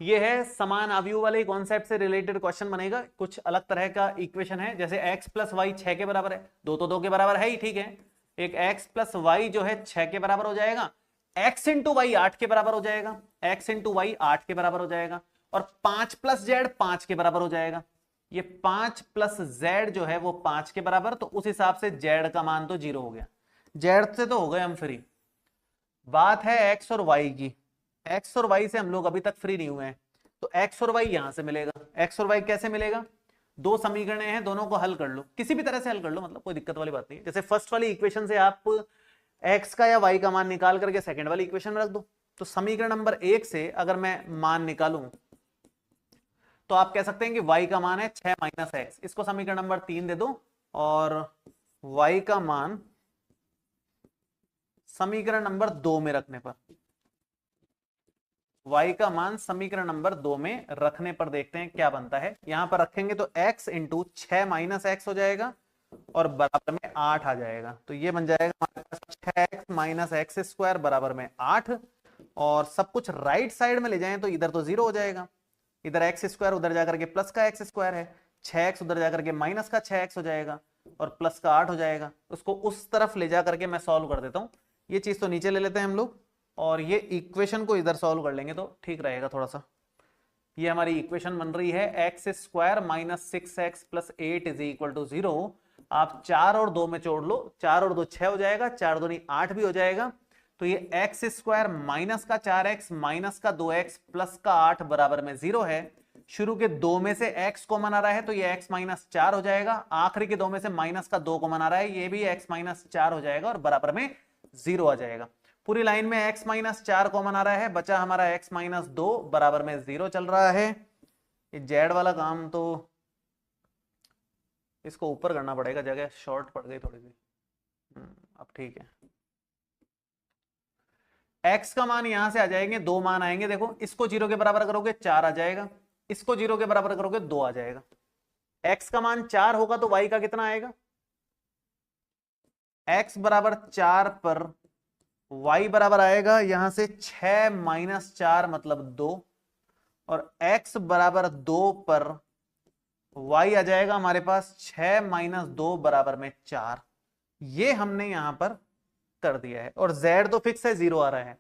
ये है समान आव्यूह वाले कॉन्सेप्ट से रिलेटेड क्वेश्चन बनेगा। कुछ अलग तरह का इक्वेशन है, जैसे x प्लस वाई 6 के बराबर है, 2 तो 2 के बराबर है ही, ठीक है। एक x प्लस वाई जो है 6 के बराबर हो जाएगा, x इंटू वाई 8 के बराबर हो जाएगा, x इंटू वाई 8 के बराबर हो जाएगा, और 5 प्लस जेड 5 के बराबर हो जाएगा। ये 5 प्लस जेड जो है वो 5 के बराबर, तो उस हिसाब से जेड का मान तो 0 हो गया, जेड से तो हो गए हम फ्री। बात है एक्स और वाई की, एक्स और वाई से हम लोग अभी तक फ्री नहीं हुए हैं, तो एक्स और वाई यहां से मिलेगा। एक्स और वाई कैसे मिलेगा, दो समीकरण हैं, दोनों को हल कर लो, किसी भी तरह से हल कर लो, मतलब कोई दिक्कत वाली बात नहीं है। जैसे फर्स्ट वाली इक्वेशन से आप एक्स का या वाई का मान निकाल करके सेकंड वाली इक्वेशन में रख दो। तो समीकरण नंबर 1 से अगर मैं मान निकालूं तो आप कह सकते हैं कि y का मान है 6 माइनस एक्स, इसको समीकरण नंबर 3 दे दो, और y का मान समीकरण नंबर 2 में रखने पर y का मान समीकरण नंबर 2 में रखने पर देखते हैं क्या बनता है। यहां पर रखेंगे तो x इंटू 6 माइनस एक्स हो जाएगा और बराबर में 8 आ जाएगा। तो ये बन जाएगा हमारे पास 6x माइनस एक्स स्क्वायर बराबर में 8। और सब कुछ राइट साइड में ले जाएं तो इधर तो 0 हो जाएगा, इधर एक्स स्क्वायर उधर जाकर के प्लस का एक्स स्क्वायर है, 6x उधर जाकर के माइनस का 6x हो जाएगा और प्लस का 8 हो जाएगा। उसको उस तरफ ले जाकर के मैं सॉल्व कर देता हूं। ये चीज तो नीचे ले लेते हैं हम लोग और ये इक्वेशन को इधर सॉल्व कर लेंगे तो ठीक रहेगा थोड़ा सा। ये हमारी इक्वेशन बन रही है X square minus 6x plus 8 is equal to 0। आप 4 और 2 में जोड़ लो, 4 और 2 6 हो जाएगा, 4 2 8 भी हो जाएगा। तो ये एक्स स्क्वायर माइनस का 4x माइनस का 2x प्लस का 8 बराबर में 0 है। शुरू के 2 में से x कॉमन आ रहा है तो ये x माइनस 4 हो जाएगा। आखिरी के 2 में से माइनस का 2 कॉमन आ रहा है, ये भी x माइनस 4 हो जाएगा और बराबर में 0 आ जाएगा। पूरी लाइन में x माइनस 4 कॉमन आ रहा है, बचा हमारा x माइनस 2 बराबर में 0 चल रहा है। ये जेड वाला काम तो इसको ऊपर करना पड़ेगा, जगह शॉर्ट पड़ गई थोड़ी सी। अब ठीक है। x का मान यहां से आ जाएंगे, 2 मान आएंगे। देखो इसको 0 के बराबर करोगे 4 आ जाएगा, इसको 0 के बराबर करोगे 2 आ जाएगा। x का मान 4 होगा तो y का कितना आएगा? x बराबर 4 पर y बराबर आएगा यहां से 6 माइनस 4 मतलब 2 और x बराबर 2 पर y आ जाएगा हमारे पास 6 माइनस 2 बराबर में 4। ये हमने यहां पर कर दिया है और z तो फिक्स है, 0 आ रहा है।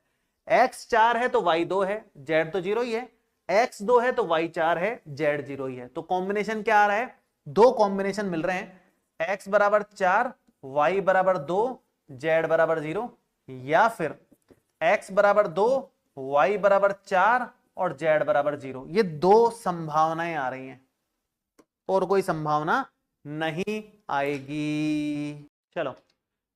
x 4 है तो y 2 है, z तो 0 ही है। x 2 है तो y 4 है, z 0 ही है। तो कॉम्बिनेशन क्या आ रहा है? दो कॉम्बिनेशन मिल रहे हैं, x बराबर 4 y बराबर 2 z बराबर 0, या फिर x बराबर 2 y बराबर 4 और z बराबर 0। ये दो संभावनाएं आ रही हैं और कोई संभावना नहीं आएगी। चलो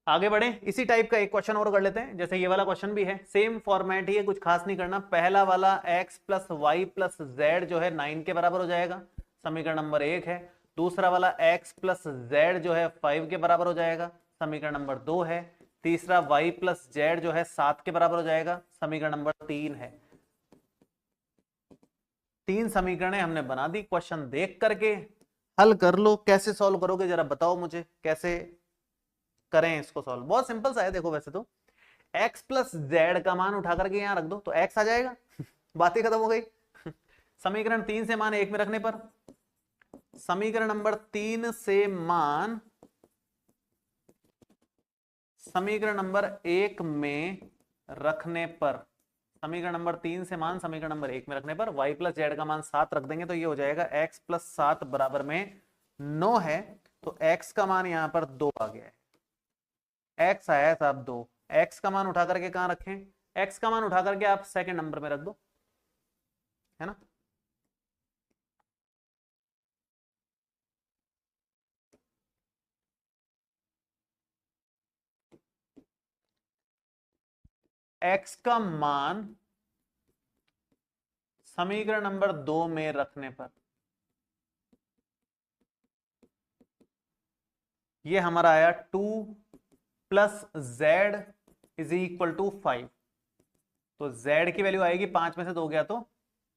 आगे बढ़े। इसी टाइप का एक क्वेश्चन और कर लेते हैं, जैसे ये वाला क्वेश्चन भी है, सेम फॉर्मेट ही है, कुछ खास नहीं करना। पहला वाला x plus Y plus Z जो है 9 के बराबर हो जाएगा, समीकरण नंबर 1 है। दूसरा वाला x प्लस जेड जो है 5 के बराबर हो जाएगा, समीकरण नंबर 2 है। तीसरा y प्लस जेड जो है 7 के बराबर हो जाएगा, समीकरण नंबर 3 है। 3 समीकरणें हमने बना दी। क्वेश्चन देख करके हल कर लो। कैसे सॉल्व करोगे जरा बताओ मुझे, कैसे करें इसको सॉल्व? बहुत सिंपल सा है। देखो वैसे तो x प्लस जेड का मान उठा करके यहां रख दो तो x आ जाएगा। बात ही खत्म हो गई। समीकरण 3 से मान 1 में रखने पर, समीकरण नंबर 3 से मान समीकरण नंबर 1 में रखने पर, समीकरण नंबर 3 से मान समीकरण नंबर 1 में रखने पर y प्लस जेड का मान 7 रख देंगे तो ये हो जाएगा x प्लस 7 बराबर में 9 है। तो x का मान यहां पर 2 आ गया है, x आया है साहब 2। x का मान उठा करके कहां रखें? x का मान उठा करके आप सेकंड नंबर में रख दो, है ना। x का मान समीकरण नंबर 2 में रखने पर ये हमारा आया 2 plus Z is equal to 5। तो z की वैल्यू आएगी 5 में से 2 गया तो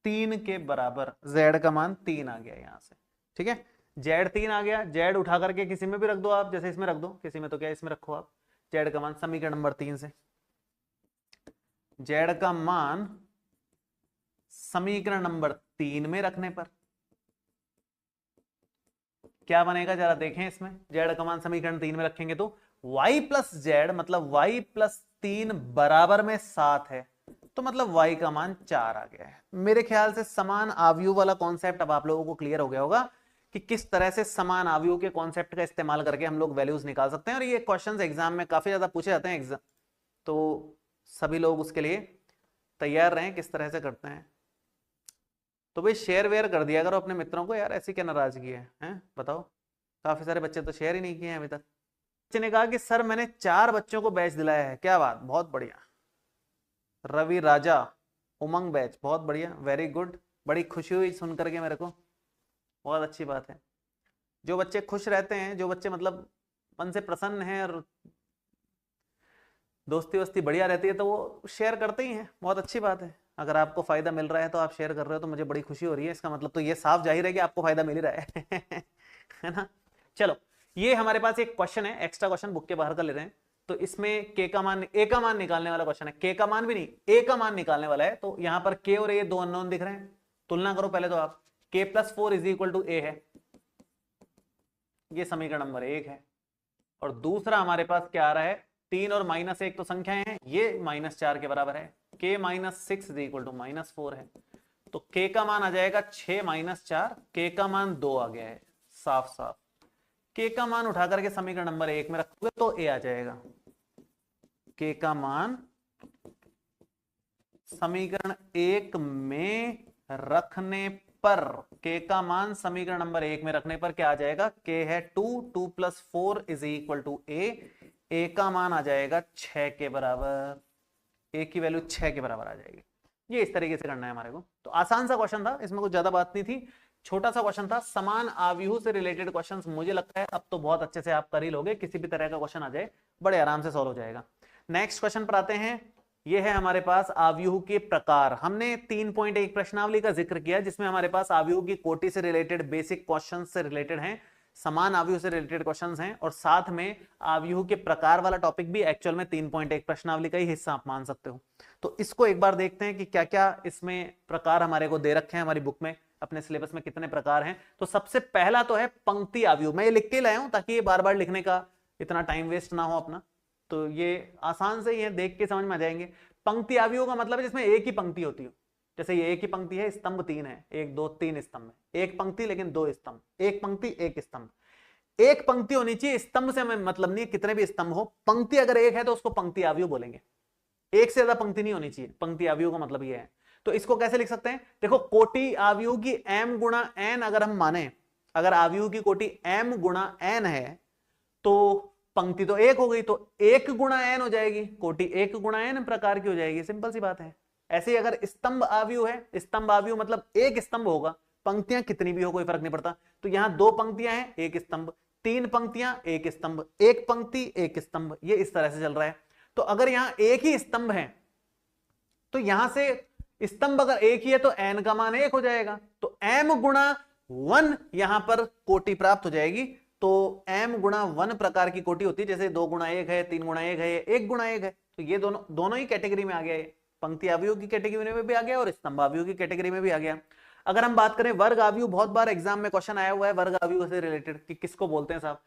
3 के बराबर, z का मान 3 आ गया यहां से। ठीक है, z 3 आ गया। z उठा करके किसी में भी रख दो आप, जैसे इसमें रख दो, किसी में तो क्या इसमें रखो आप। z का मान समीकरण नंबर 3 से, z का मान समीकरण नंबर 3 में रखने पर क्या बनेगा जरा देखें। इसमें z का मान समीकरण 3 में रखेंगे तो y प्लस जेड मतलब y प्लस 3 बराबर में 7 है, तो मतलब y का मान 4 आ गया है। मेरे ख्याल से समान आव्यूह वाला कॉन्सेप्ट अब आप लोगों को क्लियर हो गया होगा कि किस तरह से समान आव्यूह के कॉन्सेप्ट का इस्तेमाल करके हम लोग वैल्यूज निकाल सकते हैं। और ये क्वेश्चंस एग्जाम में काफी ज्यादा पूछे जाते हैं एग्जाम, तो सभी लोग उसके लिए तैयार रहें किस तरह से करते हैं। तो भाई शेयर वेयर कर दिया करो अपने मित्रों को यार, ऐसी क्या नाराजगी है बताओ। काफी सारे बच्चे तो शेयर ही नहीं किए हैं अभी तक। बच्चे ने कहा कि सर मैंने 4 बच्चों को बैच दिलाया है। क्या बात, बहुत बढ़िया। रवि राजा उमंग बैच, बहुत बढ़िया, वेरी गुड। बड़ी खुशी हुई सुन करके मेरे को, बहुत अच्छी बात है। जो बच्चे खुश रहते हैं, जो बच्चे मतलब मन से प्रसन्न हैं और दोस्ती वस्ती बढ़िया रहती है तो वो शेयर करते ही हैं, बहुत अच्छी बात है। अगर आपको फायदा मिल रहा है तो आप शेयर कर रहे हो तो मुझे बड़ी खुशी हो रही है। इसका मतलब तो ये साफ जाहिर है कि आपको फायदा मिल ही रहा है है ना। चलो, ये हमारे पास एक क्वेश्चन है, एक्स्ट्रा क्वेश्चन बुक के बाहर का ले रहे हैं। तो इसमें के का मान, ए का मान निकालने वाला क्वेश्चन है। के का मान भी नहीं, ए का मान निकालने वाला है। तो यहां पर के और ए दो अननोन दिख रहे हैं, तुलना करो पहले तो आप। के प्लस 4 इज इक्वल टू ए है, ये समीकरण नंबर 1 है। और दूसरा हमारे पास क्या आ रहा है, 3 और -1 तो संख्याएं हैं, ये -4 के बराबर है। k - 6 इज इक्वल टू -4 है। तो k का मान आ जाएगा 6 - 4, k का मान 2 आ गया है साफ साफ। k का मान उठा करके समीकरण नंबर 1 में रखोगे तो a आ जाएगा। k का मान समीकरण 1 में रखने पर, k का मान समीकरण नंबर 1 में रखने पर क्या आ जाएगा, k है 2, 2 + 4 इज इक्वल टू a का मान आ जाएगा 6 के बराबर, a की वैल्यू 6 के बराबर आ जाएगी। ये इस तरीके से करना है हमारे को। तो आसान सा क्वेश्चन था, इसमें कुछ ज्यादा बात नहीं थी, छोटा सा क्वेश्चन था। समान आव्यूह से रिलेटेड क्वेश्चंस मुझे लगता है अब तो बहुत अच्छे से आप कर ही लोगे, किसी भी तरह का क्वेश्चन आ जाए बड़े आराम से सॉल्व हो जाएगा। नेक्स्ट क्वेश्चन पर आते हैं। ये है हमारे पास आव्यूह के प्रकार। हमने 3.1 प्रश्नावली का जिक्र किया जिसमें हमारे पास आव्यूह की कोटि से रिलेटेड बेसिक क्वेश्चन से रिलेटेड हैं, समान आव्यूह से रिलेटेड क्वेश्चंस हैं, और साथ में आव्यूह के प्रकार वाला टॉपिक भी एक्चुअल में 3.1 प्रश्नावली का ही हिस्सा आप मान सकते हो। तो इसको एक बार देखते हैं कि क्या क्या इसमें प्रकार हमारे को दे रखे हैं हमारी बुक में, अपने सिलेबस में कितने प्रकार हैं। तो सबसे पहला तो है पंक्ति आव्यूह। मैं ये लिख के लाया हूं ताकि ये बार बार लिखने का इतना टाइम वेस्ट ना हो अपना, तो ये आसान से ही है, देख के समझ में आ जाएंगे। पंक्ति आव्यूह का मतलब है जिसमें एक ही पंक्ति होती हो, जैसे ये एक ही पंक्ति है, स्तंभ 3 है, 1 2 3 स्तंभ है, एक पंक्ति लेकिन 2 स्तंभ, एक पंक्ति एक स्तंभ। एक पंक्ति होनी चाहिए, स्तंभ से हमें मतलब नहीं है कितने भी स्तंभ हो, पंक्ति अगर एक है तो उसको पंक्ति आव्यूह बोलेंगे। एक से ज्यादा पंक्ति नहीं होनी चाहिए, पंक्ति आव्यूह का मतलब ये है। तो इसको कैसे लिख सकते हैं, देखो कोटि आव्यूह की m गुणा n अगर हम माने, अगर आव्यूह की कोटि m गुणा n है तो पंक्ति तो एक हो गई, तो 1 गुणा n हो जाएगी, कोटि 1 गुणा n प्रकार की हो जाएगी, सिंपल सी बात है। ऐसे ही अगर स्तंभ आव्यूह है, स्तंभ आव्यूह मतलब एक स्तंभ होगा, पंक्तियां कितनी भी हो कोई फर्क नहीं पड़ता। तो यहां 2 पंक्तियां हैं, एक स्तंभ, 3 पंक्तियां एक स्तंभ, एक पंक्ति एक स्तंभ, ये इस तरह से चल रहा है। तो अगर यहां एक ही स्तंभ है तो यहां से स्तंभ अगर एक ही है तो n का मान 1 हो जाएगा, तो m गुणा 1 यहां पर कोटि प्राप्त हो जाएगी। तो m गुणा 1 प्रकार की कोटि होती है, जैसे 2 गुणा 1 है, 3 गुणा 1 है, 1 गुणा 1 है। तो ये दोनों ही कैटेगरी में आ गया, पंक्ति आव्यूह की कैटेगरी में भी आ गया और स्तंभ आव्यूह की कैटेगरी में भी आ गया। अगर हम बात करें वर्ग आव्यूह, बहुत बार एग्जाम में क्वेश्चन आया हुआ है वर्ग आव्यूह से रिलेटेड कि किसको बोलते हैं साहब,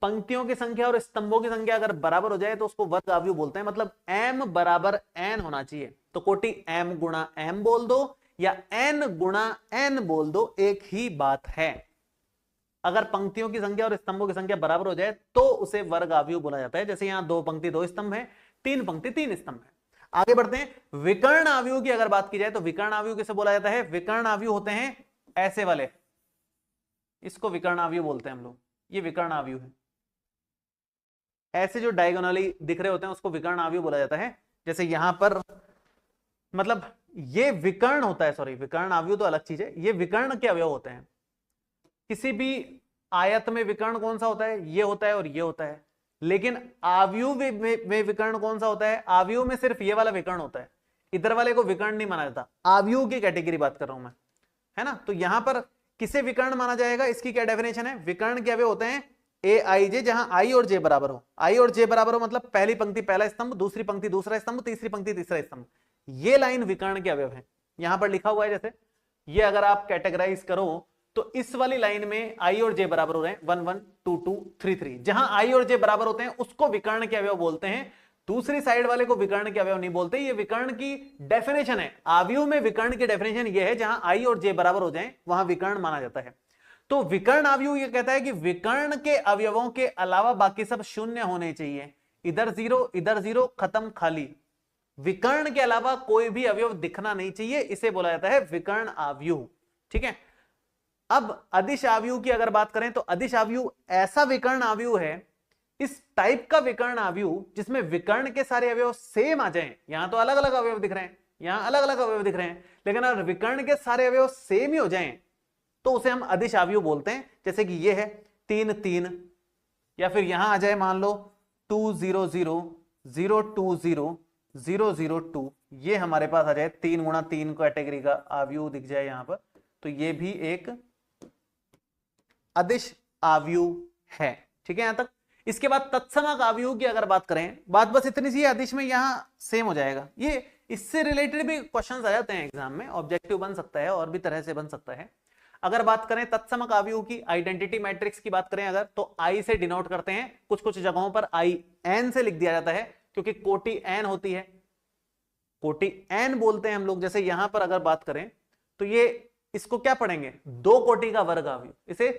पंक्तियों की संख्या और स्तंभों की संख्या अगर बराबर हो जाए तो उसको वर्ग आव्यूह बोलते हैं, मतलब m बराबर n होना चाहिए। तो कोटि m गुणा m बोल दो या n गुणा n बोल दो, एक ही बात है। अगर पंक्तियों की संख्या और स्तंभों की संख्या बराबर हो जाए तो उसे वर्ग आव्यूह बोला जाता है। जैसे यहां 2 पंक्ति 2 स्तंभ है, 3 पंक्ति 3 स्तंभ है। आगे बढ़ते हैं। विकर्ण आव्यूह की अगर बात की जाए तो विकर्ण आव्यूह किसे बोला जाता है, विकर्ण आव्यूह होते हैं ऐसे वाले, इसको विकर्ण आव्यूह बोलते हैं हम लोग, ये विकर्ण आव्यूह है। ऐसे जो डायगोनली दिख रहे होते हैं उसको विकर्ण आव्यूह बोला जाता है। जैसे यहां पर मतलब ये विकर्ण होता है, सॉरी विकर्ण आव्यूह तो अलग चीज है, ये विकर्ण के अवयव होते हैं। किसी भी आयत में विकर्ण कौन सा होता है, ये होता है और ये होता है, लेकिन आव्यूह में विकर्ण कौन सा होता है, आव्यूह में सिर्फ ये वाला विकर्ण होता है, इधर वाले को विकर्ण नहीं माना जाता। आव्यूह की कैटेगरी बात कर रहा हूं मैं, है ना। तो यहां पर किसे विकर्ण माना जाएगा, इसकी क्या डेफिनेशन है, विकर्ण के अवयव होते हैं ए आई जे, जहां आई और जे बराबर हो। आई और जे बराबर हो मतलब पहली पंक्ति पहला स्तंभ, दूसरी पंक्ति दूसरा स्तंभ, तीसरी पंक्ति तीसरा स्तंभ, ये लाइन विकर्ण के अवयव है। यहां पर लिखा हुआ है, जैसे ये अगर आप कैटेगराइज करो तो इस वाली लाइन में आई और जे बराबर हो रहे हैं, 1 1 2 2 3 3, जहां आई और जे बराबर होते हैं उसको विकर्ण के अवयव बोलते हैं, दूसरी साइड वाले को विकर्ण के अवयव नहीं बोलते। ये विकर्ण की डेफिनेशन है, आव्यूह में विकर्ण की डेफिनेशन ये है, जहां आई और जे बराबर हो जाएं वहां विकर्ण माना जाता है। तो विकर्ण आव्यूह ये कहता है कि विकर्ण के अवयवों के अलावा बाकी सब शून्य होने चाहिए, इधर 0 खत्म खाली, विकर्ण के अलावा कोई भी अवयव दिखना नहीं चाहिए, इसे बोला जाता है विकर्ण आव्यूह। ठीक है। अब अदिश आव्यूह की अगर बात करें तो अदिश आव्यूह ऐसा विकर्ण आव्यूह है, इस टाइप का विकर्ण आव्यूह जिसमें विकर्ण के सारे अवयव सेम आ जाएं। यहां तो अलग अलग अवयव दिख रहे हैं, यहां अलग अलग अवयव दिख रहे हैं, लेकिन अगर विकर्ण के सारे अवयव सेम ही हो जाएं तो उसे हम अदिश आव्यूह बोलते हैं। जैसे कि ये है 3 3, या फिर यहां आ जाए मान लो 2 0 0, 020 ये हमारे पास आ जाए 3 × 3 कैटेगरी का अवयव दिख जाए यहां पर, तो ये भी एक अदिश अवयव है। ठीक है यहां तक। इसके बाद तत्समक अवयव की अगर बात करें, बात बस इतनी सी, अदिश में यहां सेम हो जाएगा। ये इससे रिलेटेड भी क्वेश्चंस आ जाते हैं एग्जाम में, ऑब्जेक्टिव बन सकता है और भी तरह से बन सकता है। अगर बात करें तत्समक अवयव की, आइडेंटिटी मैट्रिक्स की बात करें अगर, तो आई से डिनोट करते हैं, कुछ कुछ जगहों पर आई एन से लिख दिया जाता है क्योंकि कोटि एन होती है, कोटि एन बोलते हैं हम लोग। जैसे यहां पर अगर बात करें तो ये इसको क्या पढ़ेंगे, 2 कोटि का वर्ग अवयव, इसे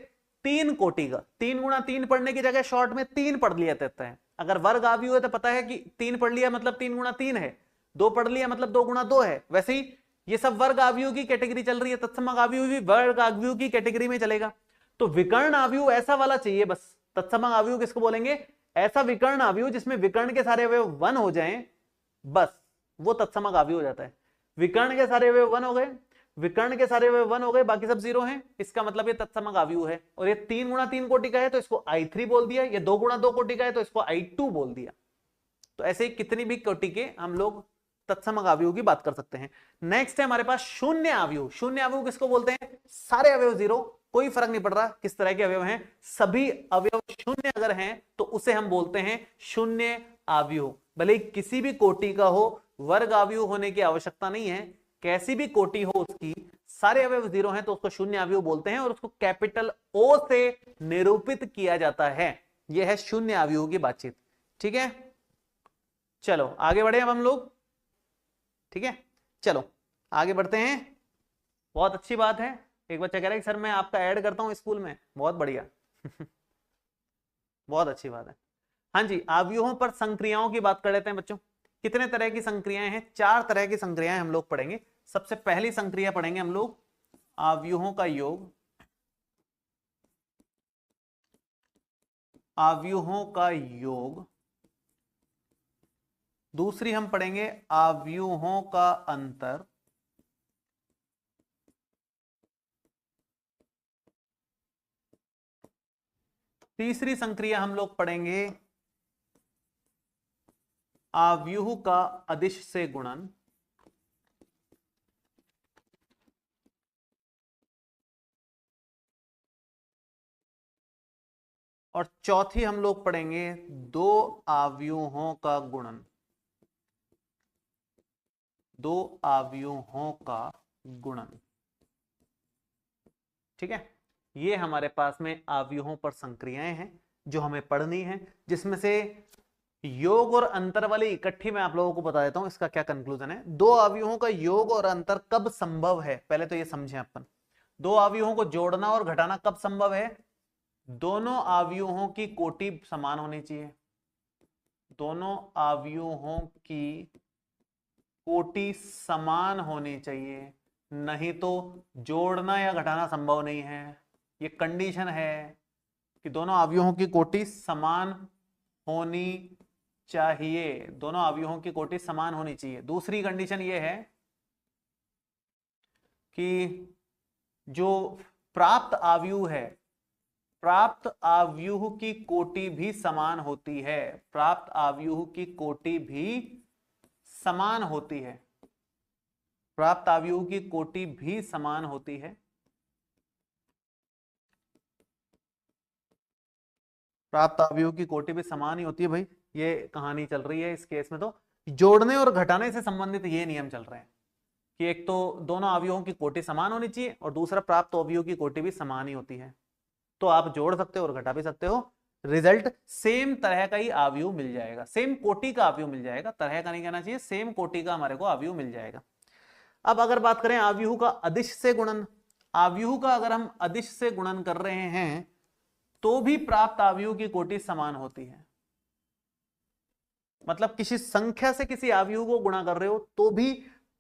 3 कोटि का, 3 × 3 पढ़ने की जगह शॉर्ट में 3 पढ़ लिया जाता है। अगर वर्ग अवयव है तो पता है कि 3 पढ़ लिया मतलब 3 × 3 है, 2 पढ़ लिया मतलब 2 × 2 है। वैसे ही ये सब वर्ग अवयव की कैटेगरी चल रही है, तत्समक अवयव भी वर्ग अवयव की कैटेगरी में चलेगा। तो विकर्ण अवयव ऐसा वाला चाहिए बस। तत्समक अवयव किसको बोलेंगे, ऐसा विकर्ण अवयव जिसमें विकर्ण के सारे अवयव 1 हो जाएं, बस वो तत्समक अवयव हो जाता है। विकर्ण के सारे अवयव 1 हो गए, विकर्ण के सारे अवयव 1 हो गए, बाकी सब 0 हैं, इसका मतलब ये तत्समक अवयव है। और ये 3 × 3 कोटि का है तो इसको I3 बोल दिया, ये 2 × 2 कोटि का है तो इसको I2 बोल दिया। तो ऐसे ही कितनी भी कोटि के हम लोग तत्समक अवयव की बात कर सकते हैं। नेक्स्ट है हमारे पास शून्य अवयव। शून्य अवयव किसको बोलते हैं, सारे अवयव 0, कोई फर्क नहीं पड़ रहा किस तरह के अवयव हैं, सभी अवयव शून्य अगर हैं तो उसे हम बोलते हैं शून्य अवयव। भले किसी भी कोटि का हो, वर्ग अवयव होने की आवश्यकता नहीं है, कैसी भी कोटि हो उसकी, सारे अवयव 0 हैं तो उसको शून्य अवयव बोलते हैं और उसको कैपिटल O से निरूपित किया जाता है। यह है शून्य अवयव की बातचीत। ठीक है, चलो आगे बढ़े अब हम लोग। ठीक है, चलो आगे बढ़ते हैं। बहुत अच्छी बात है, एक बच्चा कह रहा है कि सर मैं आपका ऐड करता हूं स्कूल में, बहुत बढ़िया बहुत अच्छी बात है। हाँ जी, अवयवों पर संक्रियाओं की बात कर लेते हैं बच्चों। कितने तरह की संक्रियाएं हैं, 4 तरह की संक्रियाएं हम लोग पढ़ेंगे। सबसे पहली संक्रिया पढ़ेंगे हम लोग अवयवों का योग, अवयवों का योग। दूसरी हम पढ़ेंगे अवयवों का अंतर। तीसरी संक्रिया हम लोग पढ़ेंगे अवयव का अदिश से गुणन। और चौथी हम लोग पढ़ेंगे 2 अवयवों का गुणन, 2 अवयवों का गुणन। ठीक है, ये हमारे पास में अवयवों पर संक्रियाएं हैं जो हमें पढ़नी है, जिसमें से योग और अंतर वाली इकट्ठी मैं आप लोगों को बता देता हूं इसका क्या कंक्लूजन है। 2 अवयवों का योग और अंतर कब संभव है, पहले तो ये समझें अपन। 2 अवयवों को जोड़ना और घटाना कब संभव है, दोनों अवयवों की कोटि समान होनी चाहिए, दोनों अवयवों की कोटि समान होनी चाहिए, नहीं तो जोड़ना या घटाना संभव नहीं है। ये कंडीशन है कि दोनों अवयवों की कोटि समान होनी चाहिए, दोनों अवयवों की कोटि समान होनी चाहिए। दूसरी कंडीशन ये है कि जो प्राप्त अवयव है, प्राप्त अवयव की कोटि भी समान होती है, प्राप्त अवयव की कोटि भी समान होती है, प्राप्त अवयव की कोटि भी समान होती है। प्राप्त अवयव की कोटि भी समान ही होती है भाई, ये कहानी चल रही है इस केस में। तो जोड़ने और घटाने से संबंधित ये नियम चल रहे हैं कि एक तो दोनों अवयवों की कोटि समान होनी चाहिए और दूसरा प्राप्त अवयव की कोटि भी समान ही होती है। तो आप जोड़ सकते हो और घटा भी सकते हो, रिजल्ट सेम तरह का ही अवयव मिल जाएगा, सेम कोटि का अवयव मिल जाएगा, तरह का नहीं कहना चाहिए, सेम कोटि का हमारे को अवयव मिल जाएगा। अब अगर बात करें अवयव का अदिश से गुणन, अवयव का अगर हम अदिश से गुणन कर रहे हैं तो भी प्राप्त अवयव की कोटि समान होती है। मतलब किसी संख्या से किसी अवयव को गुणा कर रहे हो तो भी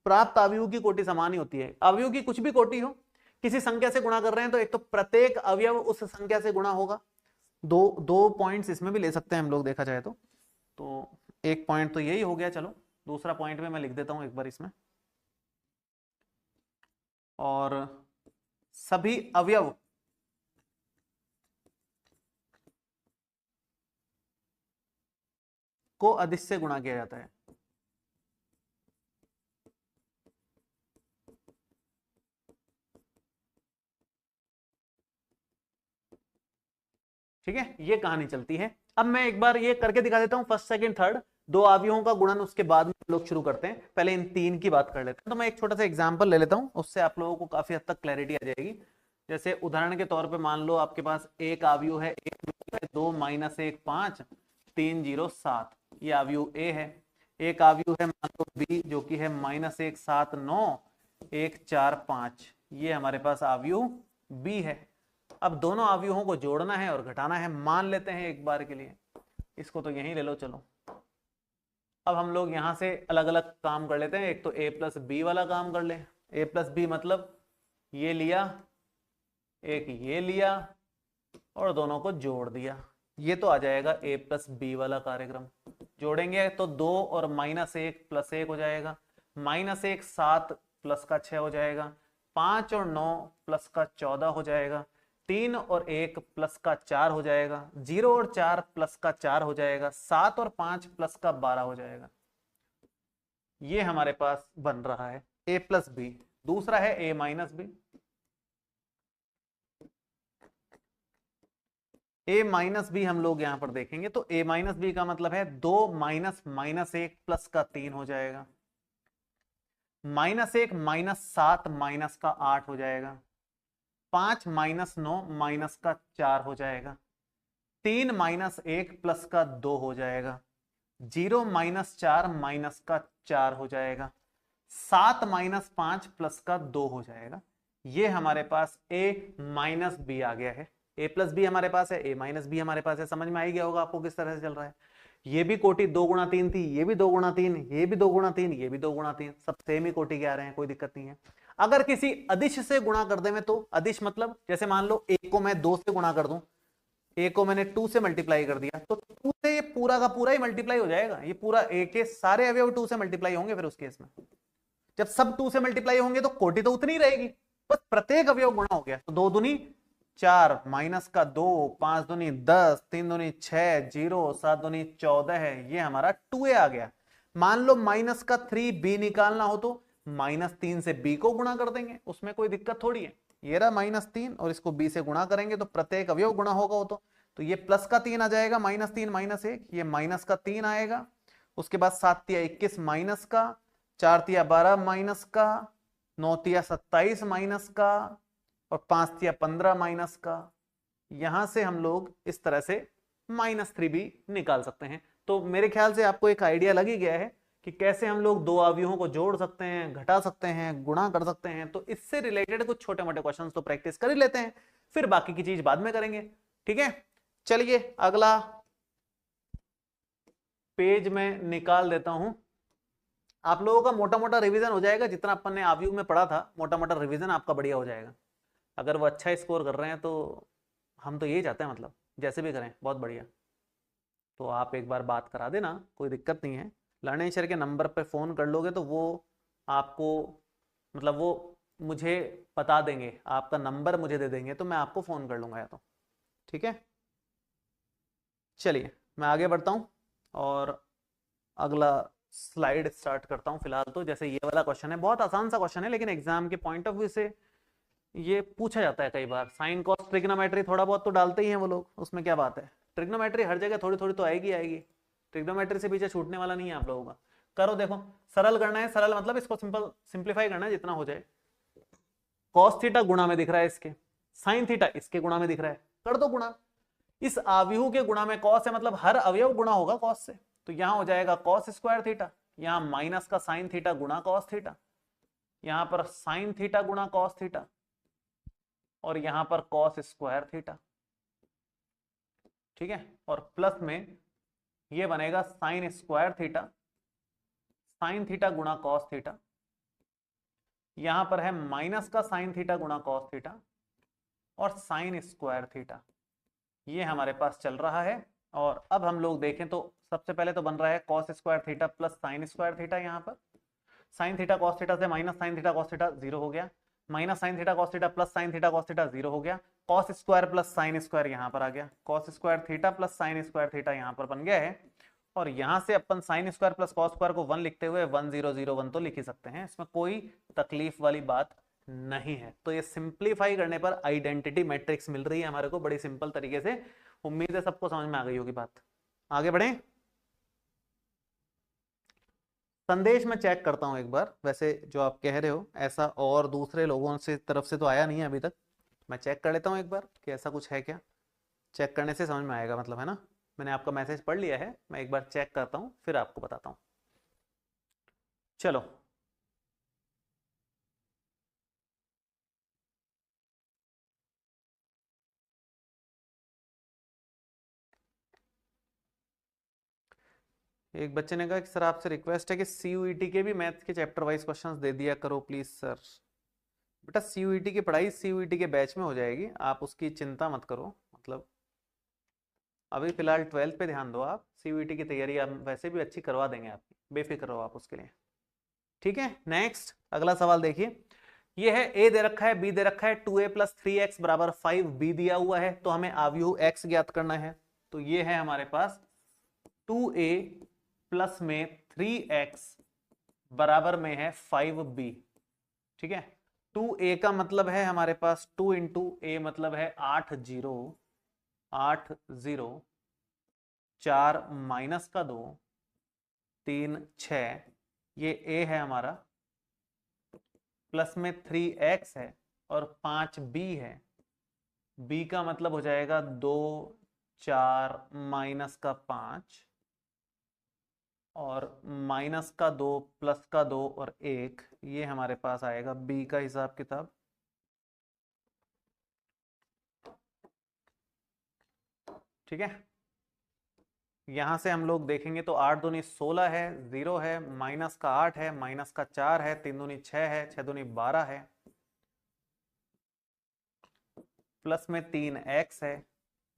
प्राप्त अवयव की कोटि समान ही होती है। अवयव की कुछ भी कोटि हो, किसी संख्या से गुणा कर रहे हैं तो एक तो प्रत्येक अवयव उस संख्या से गुणा होगा। दो पॉइंट्स इसमें भी ले सकते हैं हम लोग देखा जाए तो एक पॉइंट तो यही हो गया। चलो दूसरा पॉइंट में मैं लिख देता हूं एक बार इसमें, और सभी अवयव को अदिश से गुणा किया जाता है। ठीक है, ये कहानी चलती है। अब मैं एक बार ये करके दिखा देता हूं, फर्स्ट सेकंड थर्ड दो अवयवों का गुणन, उसके बाद में लोग शुरू करते हैं। पहले इन तीन की बात कर लेते हैं। तो मैं एक छोटा सा एग्जांपल ले लेता हूं, उससे आप लोगों को काफी हद तक क्लैरिटी आ जाएगी। जैसे उदाहरण के तौर पे मान लो आपके पास एक अवयव है 1 2 माइनस 1 5 3 0 7, ये अवयव ए है। एक अवयव है मान लो बी जो कि है -1 7 9 1 4 5, ये हमारे पास अवयव बी है। अब दोनों अवयवों को जोड़ना है और घटाना है, मान लेते हैं एक बार के लिए, इसको तो यहीं ले लो चलो। अब हम लोग यहां से अलग अलग काम कर लेते हैं। एक तो a प्लस बी वाला काम कर ले। a प्लस बी मतलब ये लिया, एक ये लिया और दोनों को जोड़ दिया, ये तो आ जाएगा a प्लस बी वाला कार्यक्रम। जोड़ेंगे तो 2 और -1 + 1 हो जाएगा, -1 7 प्लस का 6 हो जाएगा, 5 और 9 प्लस का 14 हो जाएगा, 3 और 1 प्लस का 4 हो जाएगा, 0 और 4 प्लस का 4 हो जाएगा, 7 और 5 प्लस का 12 हो जाएगा। ये हमारे पास बन रहा है a प्लस बी। दूसरा है a minus B. a minus B हम लोग यहां पर देखेंगे तो a माइनस बी का मतलब है 2 माइनस -1 प्लस का 3 हो जाएगा, -1 -7 माइनस का 8 हो जाएगा, 5 -9 माइनस का 4 हो जाएगा, 3 -1 प्लस का 2 हो जाएगा, 0 -4 माइनस का 4 हो जाएगा, 7 -5 प्लस का 2 हो जाएगा। ये हमारे पास a माइनस बी आ गया है। a प्लस बी हमारे पास है, a माइनस बी हमारे पास है। समझ में आ ही गया होगा आपको किस तरह से चल रहा है। ये भी कोटि 2 गुणा 3 थी, ये भी 2 गुणा 3, ये भी 2 गुणा 3, ये भी 2 गुणा 3, सब सेम ही कोटि के आ रहे हैं, कोई दिक्कत नहीं है। अगर किसी अदिश से गुणा कर दे में, तो अदिश मतलब जैसे मान लो a को मैं 2 से गुणा कर दूं, a को मैंने 2 से मल्टीप्लाई कर दिया, तो 2 से ये पूरा का पूरा ही मल्टीप्लाई हो जाएगा। ये पूरा a के सारे अवयव 2 से मल्टीप्लाई होंगे। फिर उस केस में जब सब 2 से मल्टीप्लाई होंगे तो कोटि तो उतनी ही रहेगी, बस प्रत्येक अवयव गुणा हो गया। तो 2 दूनी 4, माइनस का 2, 5 दूनी 10, 3 दूनी 6, 0, 7 दूनी 14 है। ये हमारा 2a आ गया। मान लो माइनस का 3b निकालना हो तो -3 से b को गुणा कर देंगे, उसमें कोई दिक्कत थोड़ी है। ये रहा -3 और इसको b से गुणा करेंगे तो प्रत्येक अवयव गुणा होगा वो तो ये प्लस का 3 आ जाएगा, -3 -1, ये माइनस का 3 आएगा। उसके बाद 7 तिया 21 माइनस का, 4 तिया 12 माइनस का, 9 तिया 27 माइनस का और 5 तिया 15 माइनस का। यहां से हम लोग इस तरह से -3b निकाल सकते हैं। तो मेरे ख्याल से आपको एक आइडिया लग ही गया है कि कैसे हम लोग दो अवयवों को जोड़ सकते हैं, घटा सकते हैं, गुणा कर सकते हैं। तो इससे रिलेटेड कुछ छोटे मोटे क्वेश्चन तो प्रैक्टिस कर ही लेते हैं, फिर बाकी की चीज बाद में करेंगे। ठीक है, चलिए अगला पेज में निकाल देता हूं। आप लोगों का मोटा मोटा रिवीजन हो जाएगा, जितना अपन ने अवयव में पढ़ा था मोटा मोटा रिवीजन आपका बढ़िया हो जाएगा। अगर वो अच्छा स्कोर कर रहे हैं तो हम तो यही चाहते हैं, मतलब जैसे भी करें बहुत बढ़िया। तो आप एक बार बात करा देना, कोई दिक्कत नहीं है। लर्निंग शेयर के नंबर पर फ़ोन कर लोगे तो वो आपको, मतलब वो मुझे बता देंगे, आपका नंबर मुझे दे देंगे तो मैं आपको फ़ोन कर लूँगा या तो। ठीक है, चलिए मैं आगे बढ़ता हूँ और अगला स्लाइड स्टार्ट करता हूँ। फिलहाल तो जैसे ये वाला क्वेश्चन है, बहुत आसान सा क्वेश्चन है, लेकिन एग्जाम के पॉइंट ऑफ व्यू से ये पूछा जाता है कई बार। साइन कॉस ट्रिग्नोमेट्री थोड़ा बहुत तो डालते ही हैं वो लोग, उसमें क्या बात है। ट्रिग्नोमेट्री हर जगह थोड़ी थोड़ी तो आएगी आएगी, ट्रिग्नोमेट्री से पीछे छूटने वाला नहीं है आप लोगों का। करो, देखो सरल करना है, सरल मतलब इसको सिंप्लीफाई करना है जितना हो जाए। कॉस थीटा गुणा में दिख रहा है इसके, साइन थीटा इसके गुणा में दिख रहा है, कर दो गुणा। इस अवयव के गुणा में कॉस है, मतलब हर अवयव गुणा होगा कॉस से, तो यहां हो जाएगा कॉस स्क्वायर थीटा, यहां माइनस का साइन थीटा गुणा कॉस थीटा, यहां पर साइन थीटा गुणा कॉस थीटा और यहां पर कॉस स्क्वायर थीटा। ठीक है, और प्लस में ये बनेगा sign square theta, sine theta गुणा कॉस थीटा, यहां पर है माइनस का साइन थीटा गुणा कॉस थीटा और साइन स्क्वायर थीटा। ये हमारे पास चल रहा है। और अब हम लोग देखें तो सबसे पहले तो बन रहा है cos square theta plus sine square theta. यहाँ पर साइन थीटा कॉस थीटा से minus sine theta cos theta 0 हो गया, minus sine theta cos theta plus sine theta cos theta 0 हो गया, cos square plus sine square यहाँ पर आ गया, cos square theta plus sine square theta यहाँ पर बन गया है। और यहां से अपन sine square plus cos square को 1 लिखते हुए 1001 तो लिख ही सकते हैं, इसमें कोई तकलीफ वाली बात नहीं है। तो ये सिंप्लीफाई करने पर आइडेंटिटी मैट्रिक्स मिल रही है हमारे को बड़ी सिंपल तरीके से। उम्मीद है सबको समझ में आ गई होगी बात। आगे बढ़े, संदेश में चेक करता हूं एक बार, वैसे जो आप कह रहे हो ऐसा और दूसरे लोगों से तरफ से तो आया नहीं है अभी तक। मैं चेक कर लेता हूं एक बार कि ऐसा कुछ है क्या। चेक करने से समझ में आएगा मतलब, है ना। मैंने आपका मैसेज पढ़ लिया है, मैं एक बार चेक करता हूं फिर आपको बताता हूं। चलो, एक बच्चे ने कहा कि सर आपसे रिक्वेस्ट है कि सीयूईटी के भी मैथ के चैप्टर वाइज क्वेश्चंस दे दिया करो प्लीज सर। बेटा सीयूईटी की पढ़ाई सीयूईटी के बैच में हो जाएगी, आप उसकी चिंता मत करो। मतलब अभी फिलहाल 12th पे ध्यान दो आप, सीयूईटी की तैयारी आप वैसे भी अच्छी करवा देंगे आपकी, बेफिक्र रहो आप उसके लिए। ठीक है, नेक्स्ट अगला सवाल देखिए। ये है ए दे रखा है, बी दे रखा है, 2a + 3x बराबर 5b दिया हुआ है, तो हमें आव्यूह x ज्ञात करना है। तो ये है हमारे पास 2a प्लस में 3x बराबर में है 5b। ठीक है, 2a का मतलब है हमारे पास 2 इंटू ए मतलब है 8 0, 4 माइनस का 2 3 6, ये a है हमारा, प्लस में 3x है और 5b है। b का मतलब हो जाएगा 2 4 माइनस का 5 और माइनस का 2 प्लस का 2 और 1, ये हमारे पास आएगा b का हिसाब किताब। ठीक है, यहां से हम लोग देखेंगे तो 8 दूनी 16 है, 0 है, माइनस का 8 है, माइनस का 4 है, 3 दूनी 6 है, 6 दूनी 12 है, प्लस में 3x है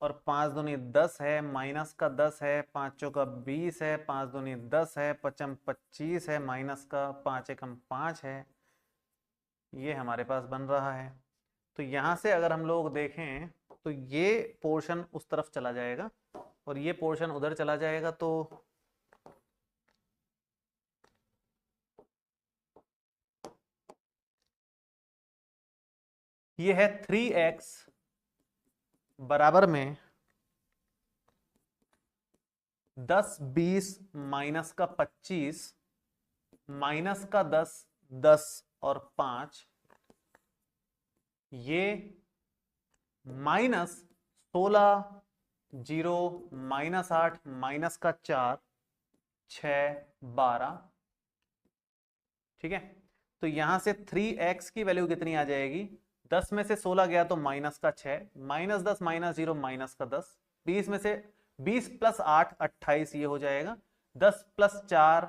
और 5 दूनी 10 है, माइनस का 10 है, 5 चौका 20 है, 5 दूनी 10 है, 5 25 है, माइनस का 5 एकम 5 है, ये हमारे पास बन रहा है। तो यहां से अगर हम लोग देखें तो ये पोर्शन उस तरफ चला जाएगा और ये पोर्शन उधर चला जाएगा, तो ये है 3x बराबर में 10 20 माइनस का 25 माइनस का 10 10 और 5, ये माइनस 16 0 माइनस 8 माइनस का 4 6 12। ठीक है, तो यहां से 3x की वैल्यू कितनी आ जाएगी, 10 में से 16 गया तो माइनस का 6, माइनस 10 माइनस 0 माइनस का 10, 20 में से 20 प्लस 8 28 ये हो जाएगा, 10 प्लस 4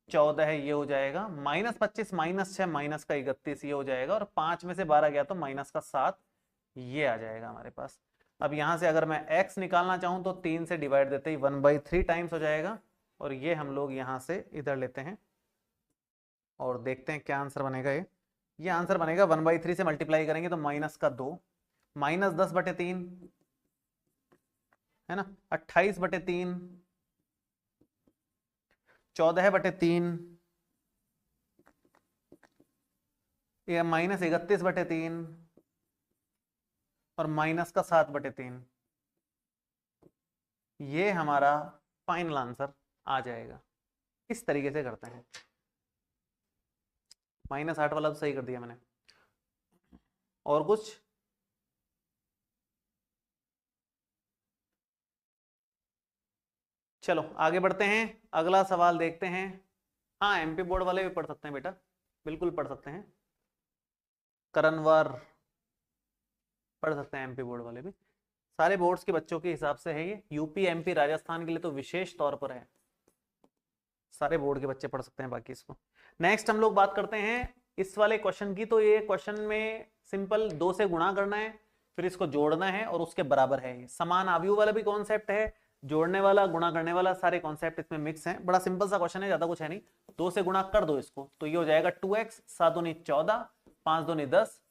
14 है ये हो जाएगा, माइनस 25 माइनस 6 माइनस का 31 ये हो जाएगा, और 5 में से 12 गया तो माइनस का 7 ये आ जाएगा हमारे पास। अब यहां से अगर मैं x निकालना चाहूं तो 3 से डिवाइड देते ही 1/3 टाइम्स हो जाएगा, और ये हम लोग यहां से इधर लेते हैं और देखते हैं क्या आंसर बनेगा। ये आंसर बनेगा 1/3 से मल्टीप्लाई करेंगे तो माइनस का 2, माइनस 10/3 है ना, 28/3, 14/3, ये माइनस 31/3 और माइनस का 7/3। ये हमारा फाइनल आंसर आ जाएगा। इस तरीके से करते हैं। -8 वाला तो सही कर दिया मैंने। और कुछ, चलो आगे बढ़ते हैं, अगला सवाल देखते हैं। हाँ, एमपी बोर्ड वाले भी पढ़ सकते हैं बेटा, बिल्कुल पढ़ सकते हैं, करनवर पढ़ सकते हैं, एमपी बोर्ड वाले भी, सारे बोर्ड्स के बच्चों के हिसाब से है ये। यूपी एमपी राजस्थान के लिए तो विशेष तौर पर है, सारे बोर्ड के बच्चे पढ़ सकते हैं बाकी इसको। नेक्स्ट हम लोग बात करते हैं इस वाले क्वेश्चन की। तो ये क्वेश्चन में सिंपल 2 से गुणा करना है, फिर इसको जोड़ना है और उसके बराबर है। समान आव्यूह वाला भी कॉन्सेप्ट है, जोड़ने वाला गुणा करने वाला, सारे कॉन्सेप्ट इसमें मिक्स हैं। बड़ा सिंपल सा क्वेश्चन है, ज्यादा कुछ है नहीं। 2 से गुणा कर दो इसको तो ये हो जाएगा 2x, 7 दूनी 14, 5 दूनी 10,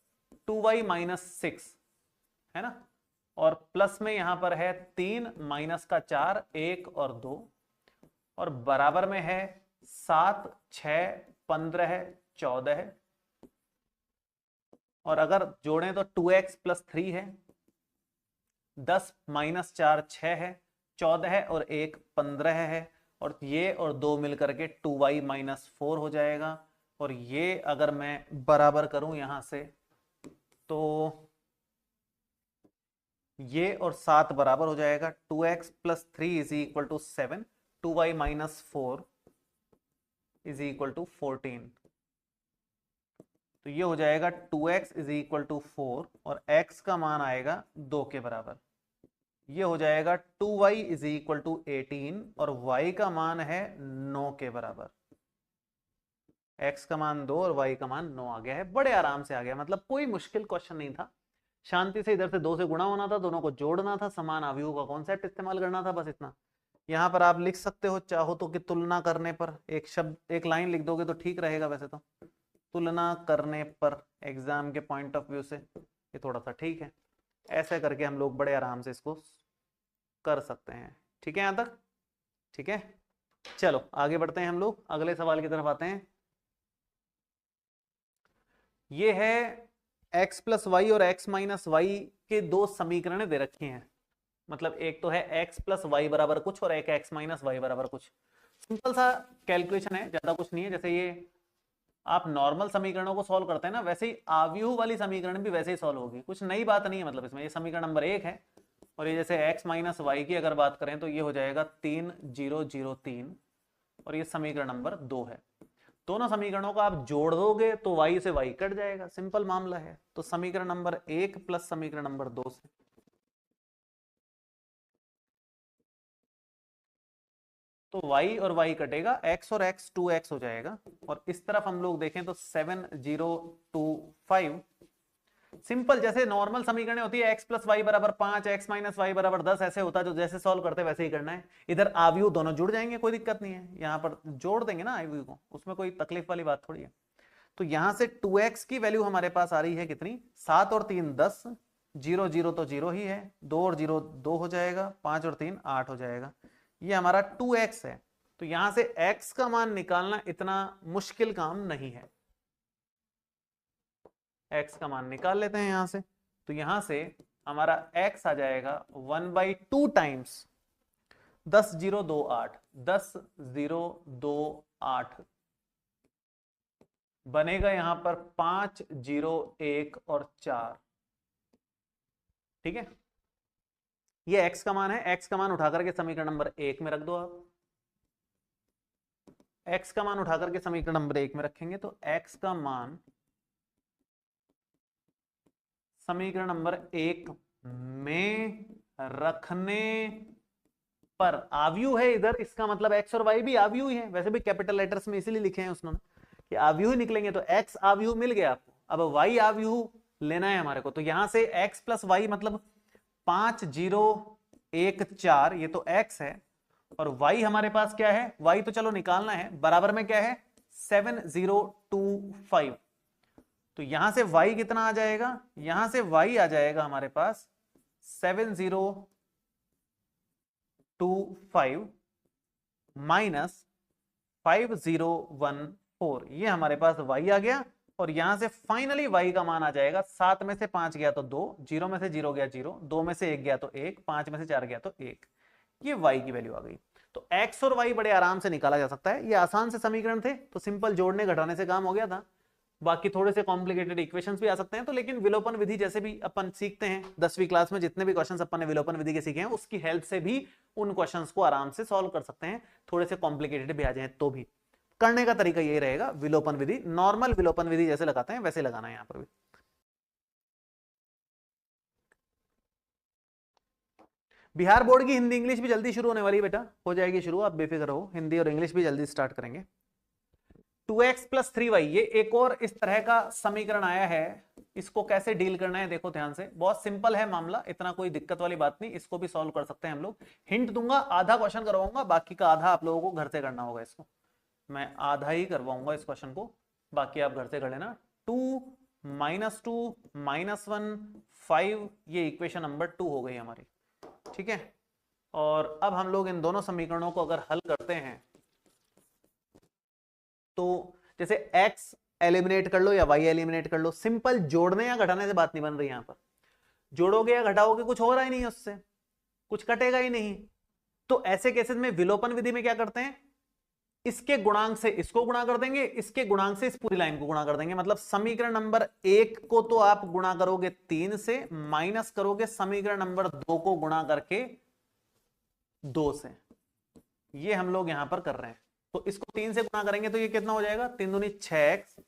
2y माइनस 6 है ना, और प्लस में यहां पर है 3 माइनस का 4 1 और 2, और बराबर में है 7, 6, 15, 14 है। और अगर जोड़ें तो 2x + 3 है, 10 - 4 6 है, 14 है और 1 15 है। और ये और 2 मिलकर के 2y - 4 हो जाएगा। और ये अगर मैं बराबर करूं यहां से तो ये और 7 बराबर हो जाएगा। 2x + 3 = 7, 2y - 4 = 14। तो ये हो जाएगा 2x = 4 और x का मान आएगा 2 के बराबर। ये हो जाएगा 2y = 18 और y का मान है 9 के बराबर। x का मान 2 और y का मान 9 आ गया है। बड़े आराम से आ गया, मतलब कोई मुश्किल क्वेश्चन नहीं था। शांति से इधर से 2 से गुणा होना था, दोनों को जोड़ना था, समान अवयवों का कॉन्सेप्ट इस्तेमाल करना था, बस इतना। यहां पर आप लिख सकते हो चाहो तो कि तुलना करने पर एक शब्द, एक लाइन लिख दोगे तो ठीक रहेगा। वैसे तो तुलना करने पर एग्जाम के पॉइंट ऑफ व्यू से ये थोड़ा सा ठीक है। ऐसे करके हम लोग बड़े आराम से इसको कर सकते हैं। ठीक है यहां तक? ठीक है, चलो आगे बढ़ते हैं, हम लोग अगले सवाल की तरफ आते हैं। ये है x + y और x - y के दो समीकरण दे रखे हैं। मतलब एक तो है x + y बराबर कुछ और एक x - y बराबर कुछ। सिंपल सा कैलकुलेशन है, ज्यादा कुछ नहीं है। जैसे ये आप नॉर्मल समीकरणों को सॉल्व करते हैं ना, वैसे ही आव्यूह वाली समीकरण भी वैसे ही सॉल्व होगी। कुछ नई बात नहीं है मतलब इसमें। ये समीकरण नंबर 1 है और ये जैसे x - y की अगर बात करें तो ये हो जाएगा 3 0 0 3 और ये समीकरण नंबर 2 है। दोनों समीकरणों को आप जोड़ दोगे तो y से y कट जाएगा, सिंपल मामला है। तो समीकरण नंबर 1 प्लस समीकरण नंबर 2 से तो y और y कटेगा, x और x 2x हो जाएगा। और इस तरफ हम लोग देखें तो 7 0 2 5। सिंपल जैसे नॉर्मल समीकरण होती है, x + y = 5, x - y = 10, ऐसे होता है। जो जैसे सॉल्व करते हैं वैसे ही करना है। इधर आव्यूह दोनों जुड़ जाएंगे, कोई दिक्कत नहीं है। यहां पर जोड़ देंगे ना आव्यूह को, उसमें कोई तकलीफ वाली बात थोड़ी है। तो यहां से 2x की वैल्यू हमारे पास आ रही है कितनी? 7 और 3 10, 0 0 तो 0 ही है, 2 और 0 2 हो जाएगा, 5 और 3 8 हो जाएगा। ये हमारा 2x है। तो यहां से x का मान निकालना इतना मुश्किल काम नहीं है। x का मान निकाल लेते हैं यहां से। तो यहां से हमारा x आ जाएगा 1/2 टाइम्स 10 0 2 8, 10 0 2 8 बनेगा यहां पर 5 0 1 और 4। ठीक है, ये x का मान है। x का मान उठा करके समीकरण नंबर 1 में रख दो आप। x का मान उठा करके समीकरण नंबर 1 में रखेंगे तो x का मान समीकरण नंबर 1 में रखने पर आव्यूह है इधर, इसका मतलब x और y भी आव्यूह ही है। वैसे भी कैपिटल लेटर्स में इसीलिए लिखे हैं उसने कि आव्यूह ही निकलेंगे। तो x आव्यूह मिल गया आपको, अब y आव्यूह लेना है हमारे को। तो यहां से x + y मतलब 5 0 1 4, ये तो x है। और y हमारे पास क्या है? y तो चलो निकालना है, बराबर में क्या है? 7 0 2 5। तो यहां से y कितना आ जाएगा? यहां से y आ जाएगा हमारे पास 7 0 2 5 माइनस 5 0 1 4। ये हमारे पास y आ गया। और यहां से फाइनली y का मान आ जाएगा 7 में से 5 गया तो 2, 0 में से 0 गया 0, 2 में से 1 गया तो 1, 5 में से 4 गया तो 1। ये y की वैल्यू आ गई। तो x और y बड़े आराम से निकाला जा सकता है। ये आसान से समीकरण थे तो सिंपल जोड़ने घटाने से काम हो गया था। बाकी थोड़े से कॉम्प्लिकेटेड इक्वेशंस भी आ सकते हैं। तो लेकिन विलोपन विधि जैसे भी अपन सीखते हैं 10वीं क्लास में, जितने भी क्वेश्चंस अपन ने विलोपन विधि के सीखे हैं उसकी हेल्प से भी उन क्वेश्चंस को आराम से सॉल्व कर सकते हैं। थोड़े से कॉम्प्लिकेटेड भी आ जाए तो भी करने का तरीका यही रहेगा। विलोपन विधि, नॉर्मल विलोपन विधि जैसे लगाते हैं वैसे लगाना है यहां पर भी। बिहार बोर्ड की हिंदी इंग्लिश भी जल्दी शुरू होने वाली है बेटा, हो जाएगी शुरू, आप बेफिक्र रहो। हिंदी और इंग्लिश भी जल्दी स्टार्ट करेंगे। 2x + 3y, ये एक और इस तरह का समीकरण आया है। इसको कैसे डील करना है देखो ध्यान से, बहुत सिंपल है मामला, इतना कोई दिक्कत वाली बात नहीं। इसको भी सॉल्व कर सकते हैं हम लोग। हिंट दूंगा, आधा क्वेश्चन करवाऊंगा, बाकी का आधा आप लोगों को घर से करना होगा। इसको मैं आधा ही करवाऊंगा इस क्वेश्चन को, बाकी आप घर से कर लेना। 2 - 2 - 1 5, ये इक्वेशन नंबर 2 हो गई हमारी। ठीक है, और अब हम लोग इन दोनों समीकरणों को अगर हल करते हैं तो जैसे x एलिमिनेट कर लो या y एलिमिनेट कर लो, सिंपल जोड़ने या घटाने से बात नहीं बन रही। यहां पर जोड़ोगे या घटाओगे कुछ हो रहा ही नहीं है, उससे कुछ कटेगा ही नहीं। तो ऐसे केसेस में विलोपन विधि में क्या करते हैं, इसके गुणांक से इसको गुणा कर देंगे, इसके गुणांक से इस पूरी लाइन को गुणा कर देंगे। मतलब समीकरण नंबर 1 को तो आप गुणा करोगे 3 से, माइनस करोगे समीकरण नंबर 2 को गुणा करके 2 से। ये हम लोग यहां पर कर रहे हैं। तो इसको 3 से गुणा करेंगे तो ये कितना हो जाएगा, 3 दूनी 6x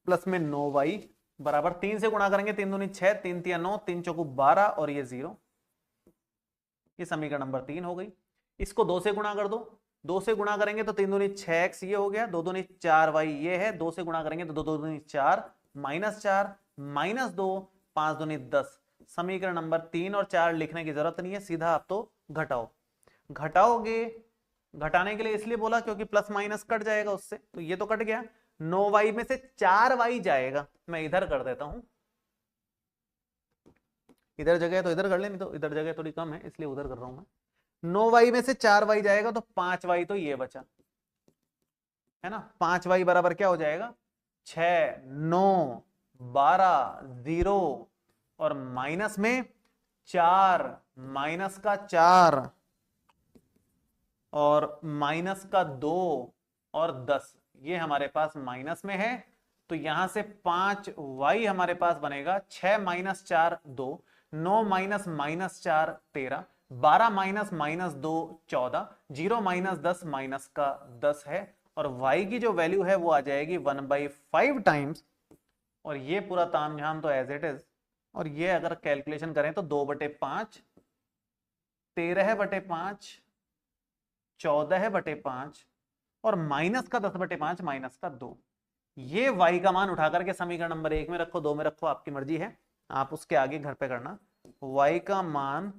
प्लस में 9y बराबर 3 से गुणा करेंगे 3 दूनी 6, 3 तिया 9, 3 चौकू 12 और ये 0। ये समीकरण नंबर 3 हो गई। इसको 2 से गुणा कर दो, 2 से गुणा करेंगे तो 3 दूनी 6x ये हो गया, 2 दूनी 4y ये है, 2 से गुणा करेंगे तो 2 दूनी 4 माइनस 4 माइनस 2 5 दूनी 10। समीकरण नंबर 3 और 4 लिखने की जरूरत नहीं है, सीधा आप तो घटाओ। घटाओगे, घटाने के लिए इसलिए बोला क्योंकि प्लस माइनस कट जाएगा उससे, तो ये तो कट गया। 9y में से 4y जाएगा, मैं इधर कर देता हूं, इधर जगह तो इधर कर ले, नहीं तो इधर जगह थोड़ी कम है इसलिए उधर कर रहा हूं मैं। 9y में से 4y जाएगा तो 5y तो ये बचा है ना। 5y बराबर क्या हो जाएगा, 6 9 12 0 और माइनस में 4 माइनस का 4 और माइनस का 2 और 10, ये हमारे पास माइनस में है। तो यहां से 5y हमारे पास बनेगा 6 minus 4 2, 9 minus minus 4 13, 12 minus minus 2 14, 0 minus 10 minus का 10 है। और y की जो वैल्यू है वो आ जाएगी 1/5 टाइम्स, और ये पूरा तामझाम तो एज इट इज। और ये अगर कैलकुलेशन करें तो 2/5, 13/5, 14/5 और माइनस का 10/5 माइनस का 2। ये y का मान उठा करके समीकरण नंबर 1 में रखो, 2 में रखो, आपकी मर्जी है, आप उसके आगे घर पे करना। y का मान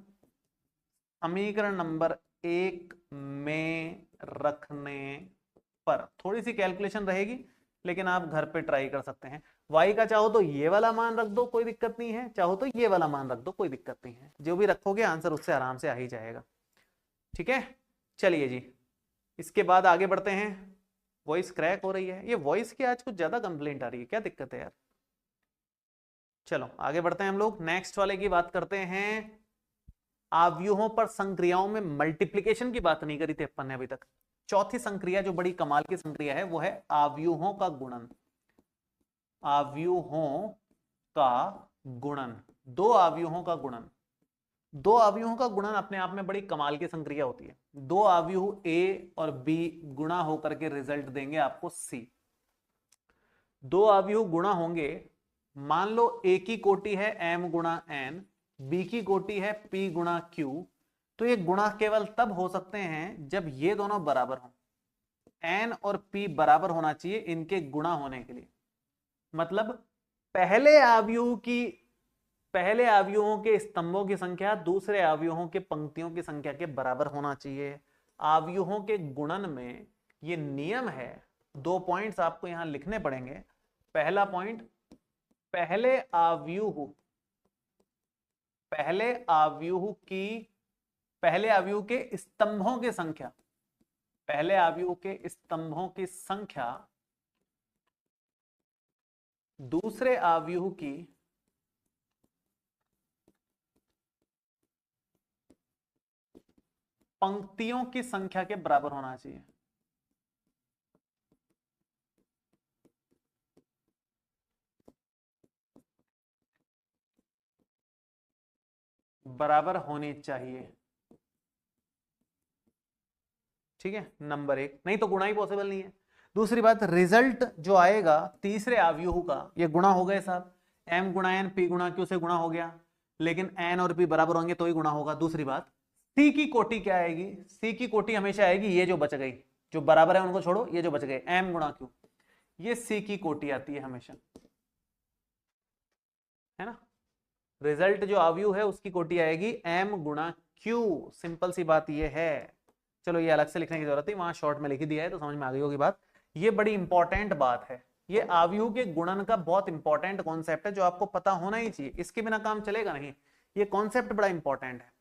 समीकरण नंबर 1 में रखने पर थोड़ी सी कैलकुलेशन रहेगी, लेकिन आप घर पे ट्राई कर सकते हैं। y का चाहो तो ये वाला मान रख दो, कोई दिक्कत नहीं है, चाहो तो ये वाला मान रख दो, कोई दिक्कत नहीं है। जो भी रखोगे आंसर उससे आराम से आ ही जाएगा। ठीक है, चलिए जी, इसके बाद आगे बढ़ते हैं। वॉइस क्रैक हो रही है, ये वॉइस की आज कुछ ज्यादा कंप्लेंट आ रही है, क्या दिक्कत है यार। चलो आगे बढ़ते हैं हम लोग, नेक्स्ट वाले की बात करते हैं। आव्यूहों पर संक्रियाओं में मल्टीप्लिकेशन की बात नहीं करी थी अपन ने अभी तक। चौथी संक्रिया जो बड़ी कमाल की संक्रिया है वो है आव्यूहों का गुणन। आव्यूहों का गुणन, दो आव्यूहों का गुणन। दो आव्यूहों का गुणन अपने आप में बड़ी कमाल की संक्रिया होती है। दो आव्यूह ए और बी गुणा होकर के रिजल्ट देंगे आपको सी। दो आव्यूह गुणा होंगे, मान लो ए की कोटि है m गुणा n, बी की कोटि है p गुणा q। तो ये गुणा केवल तब हो सकते हैं जब ये दोनों बराबर हों। n और p बराबर होना चाहिए इनके गुणा होने के लिए। मतलब पहले आव्यूहों के स्तंभों की संख्या दूसरे आव्यूहों के पंक्तियों की संख्या के बराबर होना चाहिए। आव्यूहों के गुणन में ये नियम है। 2 पॉइंट्स आपको यहां लिखने पड़ेंगे। पहला पॉइंट, पहले आव्यूह के स्तंभों की संख्या, पहले आव्यूह के स्तंभों की संख्या दूसरे आव्यूह की पंक्तियों की संख्या के बराबर होना चाहिए। बराबर होनी चाहिए, ठीक है, नंबर 1। नहीं तो गुणा ही पॉसिबल नहीं है। दूसरी बात, रिजल्ट जो आएगा तीसरे आव्यूह का, ये गुणा हो गए साहब, m गुणा n p गुणा q से गुणा हो गया, लेकिन n और p बराबर होंगे तो ही गुणा होगा। दूसरी बात, c की कोटि क्या आएगी, c की कोटि हमेशा आएगी ये जो बच गई, जो बराबर है उनको छोड़ो, ये जो बच गए m गुणा q, ये c की कोटि आती है हमेशा, है ना। रिजल्ट जो आव्यूह है उसकी कोटि आएगी m गुणा q, सिंपल सी बात ये है। चलो ये अलग से लिखने की जरूरत है, वहां शॉर्ट में लिख दिया है तो समझ में आ गई होगी बात। ये बड़ी इंपॉर्टेंट बात है, ये आव्यूह के गुणन का बहुत इंपॉर्टेंट कॉन्सेप्ट है जो आपको पता होना ही चाहिए, इसके बिना काम चलेगा नहीं। ये कॉन्सेप्ट बड़ा इंपॉर्टेंट है।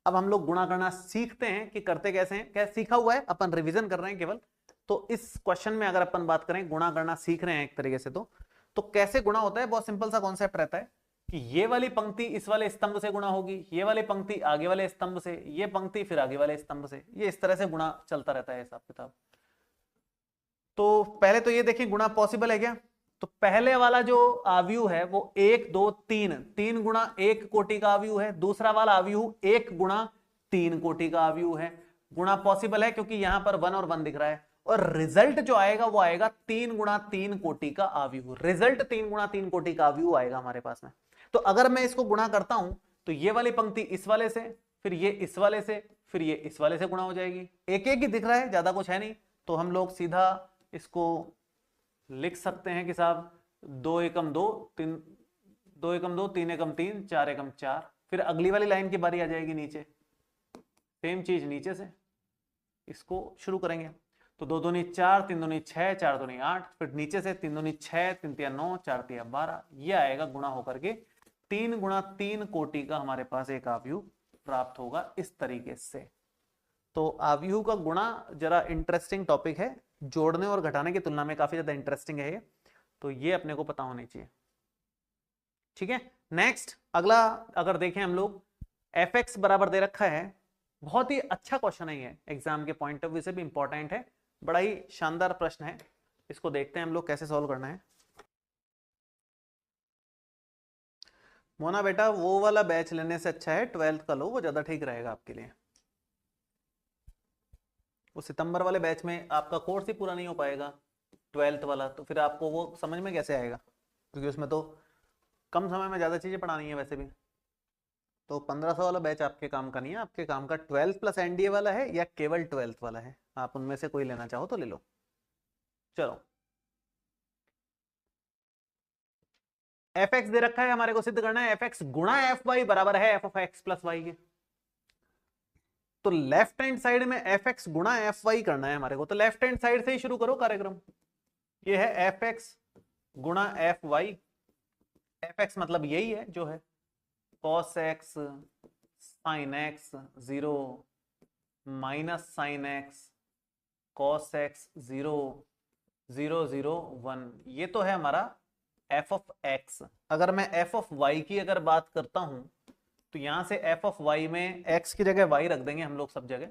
अब हम लोग गुणा करना सीखते हैं कि करते कैसे हैं। क्या सीखा हुआ है, अपन रिवीजन कर रहे हैं केवल। तो इस क्वेश्चन में अगर अपन बात करें, गुणा करना सीख रहे हैं एक तरीके से, तो कैसे गुणा होता है, बहुत सिंपल सा कॉन्सेप्ट रहता है कि ये वाली पंक्ति इस वाले स्तंभ से गुणा होगी, ये वाली पंक्ति आगे वाले स्तंभ से, ये पंक्ति फिर आगे वाले स्तंभ से, ये इस तरह से गुणा चलता रहता है हिसाब किताब। तो पहले तो ये देखिए गुणा पॉसिबल है क्या। तो पहले वाला जो आव्यूह है वो 1 2 3, 3 गुणा 1 कोटि का आव्यूह है। दूसरा वाला आव्यूह 1 गुणा 3 कोटि का आव्यूह है। गुणा पॉसिबल है क्योंकि यहां पर 1 और 1 दिख रहा है, और रिजल्ट जो आएगा वो आएगा 3 गुणा 3 कोटि का आव्यूह। रिजल्ट 3 गुणा 3 कोटि का आव्यूह आएगा हमारे पास में। तो अगर मैं इसको गुणा करता हूं तो ये वाली पंक्ति इस वाले से, फिर ये इस वाले से, फिर ये इस वाले से गुणा हो जाएगी। एक एक ही दिख रहा है, ज्यादा कुछ है नहीं। तो हम लोग सीधा इसको लिख सकते हैं कि साहब 2 एकम 2, 3, 2 एकम 2, 3 एकम 3, 4 एकम 4। फिर अगली वाली लाइन की बारी आ जाएगी नीचे, सेम चीज नीचे से इसको शुरू करेंगे। तो 2 दूनी 4, 3 दूनी 6, 4 दूनी 8, फिर नीचे से 3 दूनी 6, 3 तिया 9, 4 तिया 12। ये आएगा गुणा होकर के 3 गुणा 3 कोटि का हमारे पास एक आव्यूह प्राप्त होगा इस तरीके से। तो आव्यूह का गुणा जरा इंटरेस्टिंग टॉपिक है, जोड़ने और घटाने की तुलना में काफी ज्यादा इंटरेस्टिंग है ये। तो ये अपने को पता होनी चाहिए। ठीक है, नेक्स्ट अगला अगर देखें हम लोग, fx बराबर दे रखा है। बहुत ही अच्छा क्वेश्चन है ये, एग्जाम के पॉइंट ऑफ व्यू से भी इंपॉर्टेंट है, बड़ा ही शानदार प्रश्न है। इसको देखते हैं हम लोग कैसे सॉल्व करना है। मोना बेटा वो वाला बैच लेने से अच्छा है 12th का लो, वो ज्यादा ठीक रहेगा आपके लिए। वो सितंबर वाले बैच में आपका कोर्स ही पूरा नहीं हो पाएगा 12th वाला, तो फिर आपको वो समझ में कैसे आएगा, क्योंकि उसमें तो कम समय में ज्यादा चीजें पढ़ानी है वैसे भी। तो 1500 वाला बैच आपके काम का नहीं है, आपके काम का 12th प्लस एनडीए वाला है या केवल 12th वाला है। आप उनमें से कोई लेना चाहो तो ले लो। चलो, एफ एक्स दे रखा है, हमारे को सिद्ध करना है एफ एक्स गुणा एफ वाई बराबर है F of X plus Y के। तो लेफ्ट हैंड साइड में एफ एक्स गुणा एफ वाई करना है हमारे को, तो लेफ्ट हैंड साइड से ही शुरू करो कार्यक्रम। ये है एफ एक्स गुणा एफ वाई। एफ एक्स मतलब यही है जो है cos x sin x 0 minus sine X cos x 0 0 0 1, ये तो है हमारा f ऑफ x। अगर मैं f ऑफ y की अगर बात करता हूं तो यहां से f ऑफ y में x की जगह y रख देंगे हम लोग सब जगह,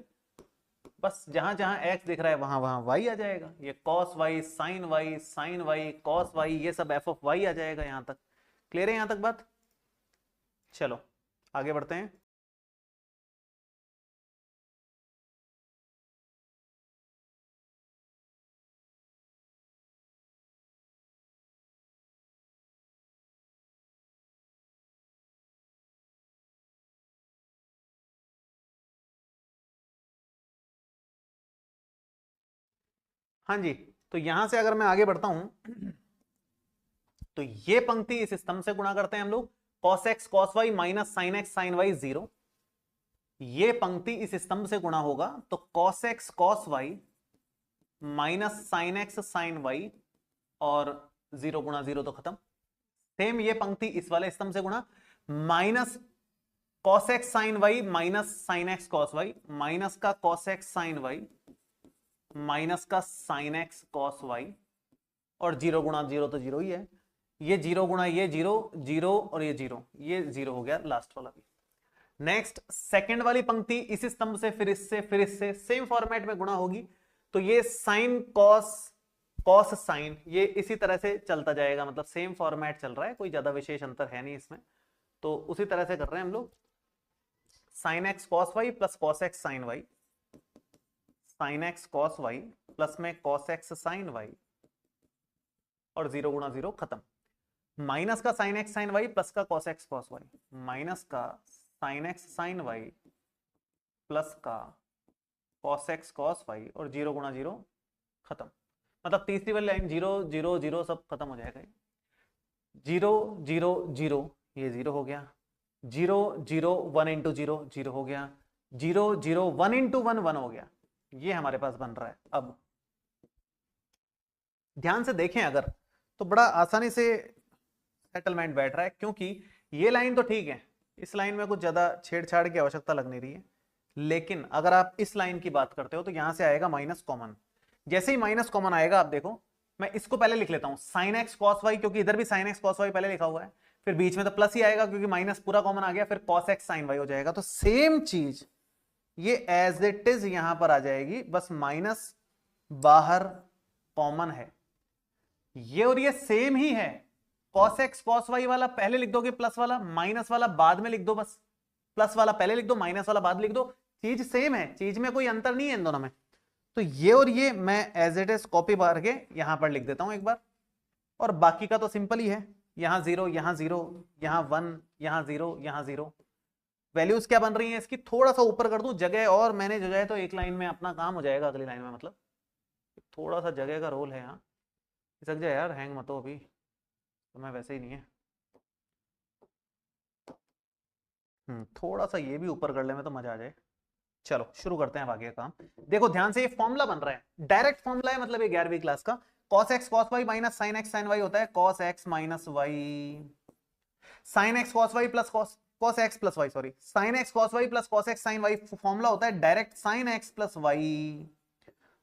बस जहां जहां x दिख रहा है वहां वहां y आ जाएगा। ये cos y sin y cos y, ये सब f ऑफ y आ जाएगा। यहां तक क्लियर है, यहां तक बात। चलो आगे बढ़ते हैं। हाँ जी, तो यहां से अगर मैं आगे बढ़ता हूं तो ये पंक्ति इस स्तंभ से गुणा करते हैं हम लोग, cos x cos y minus sine X sine Y 0। ये पंक्ति इस स्तंभ से गुणा होगा तो cos x cos y minus sine X sine Y, और 0 गुणा 0 तो खत्म। सेम ये पंक्ति इस वाले स्तंभ से गुणा, minus cos x sine Y minus sine X cos y, minus का cos x sine Y minus का साइन एक्स cos y, और 0 गुणा 0 तो 0 ही है। ये 0 गुणा ये 0 0, और ये 0, ये 0 हो गया लास्ट वाला भी। नेक्स्ट सेकंड वाली पंक्ति इस स्तंभ से फिर इससे सेम फॉर्मेट में गुणा होगी, तो ये साइन कॉस कॉस साइन, ये इसी तरह से चलता जाएगा, मतलब सेम फॉर्मेट चल रहा है, कोई ज्यादा विशेष अंतर है नहीं इसमें। तो उसी तरह से कर रहे हैं हम लोग, sine X cos Y plus cos X sine Y, sine X cos Y plus में कॉस एक्स साइन वाई, और 0 गुणा 0 खत्म। माइनस का sine X sine Y plus का cos X cos Y, minus का sine X sine Y plus का cos X cos Y, और 0 गुणा 0 खत्म। मतलब तीसरी वाली लाइन 0 0 0 सब खत्म हो जाएगा। 0 0 0 ये 0 हो गया, 0 0 1 इंटू 0 0 हो गया, 0 0 1 इंटू 1 1 हो गया। ये हमारे पास बन रहा है। अब ध्यान से देखें अगर, तो बड़ा आसानी से सेटलमेंट बैठ रहा है, क्योंकि ये लाइन तो ठीक है, इस लाइन में कुछ ज्यादा छेड़छाड़ की आवश्यकता लग नहीं रही है, लेकिन अगर आप इस लाइन की बात करते हो तो यहां से आएगा माइनस कॉमन। जैसे ही माइनस कॉमन आएगा, आप देखो मैं इसको पहले लिख लेता हूं साइन एक्स कॉस वाई, क्योंकि इधर भी साइन एक्स कॉस वाई पहले लिखा हुआ है, फिर बीच में तो प्लस ही आएगा क्योंकि माइनस पूरा कॉमन आ गया, फिर कॉस एक्स साइन वाई हो जाएगा। तो सेम चीज ये एज इट इज यहां पर आ जाएगी, बस माइनस बाहर कॉमन है, ये और ये सेम ही है। cos x cos y वाला पहले लिख दोगे प्लस वाला, माइनस वाला बाद में लिख दो, बस प्लस वाला पहले लिख दो, माइनस वाला बाद लिख दो, चीज सेम है, चीज में कोई अंतर नहीं है इन दोनों में। तो ये और ये मैं एज इट इज कॉपी मार के यहां पर लिख देता हूं एक बार, और बाकी का तो सिंपल ही है, यहां जीरो, यहां जीरो, यहां वन, यहां जीरो, यहां जीरो। वैल्यूज क्या बन रही है इसकी, थोड़ा सा ऊपर कर दूं जगह और मैनेज हो जाए तो एक लाइन में अपना काम हो जाएगा, अगली लाइन में मतलब थोड़ा सा जगह का रोल है यहाँ। सक जाए यार, हैंग मत हो अभी, तो मैं वैसे ही नहीं है। थोड़ा सा ये भी ऊपर कर ले में तो मजा आ जाए। चलो शुरू करते हैं बाकी का काम। देखो ध्यान से, ये फॉर्मूला बन रहा है, डायरेक्ट फॉर्मूला है, मतलब ये 11वीं क्लास का। cos x cos y minus sin x sin y होता है cos x minus y, sin x cos y plus cos x plus y, sorry sin x cos y plus cos x sin y formula होता है direct sin x plus y।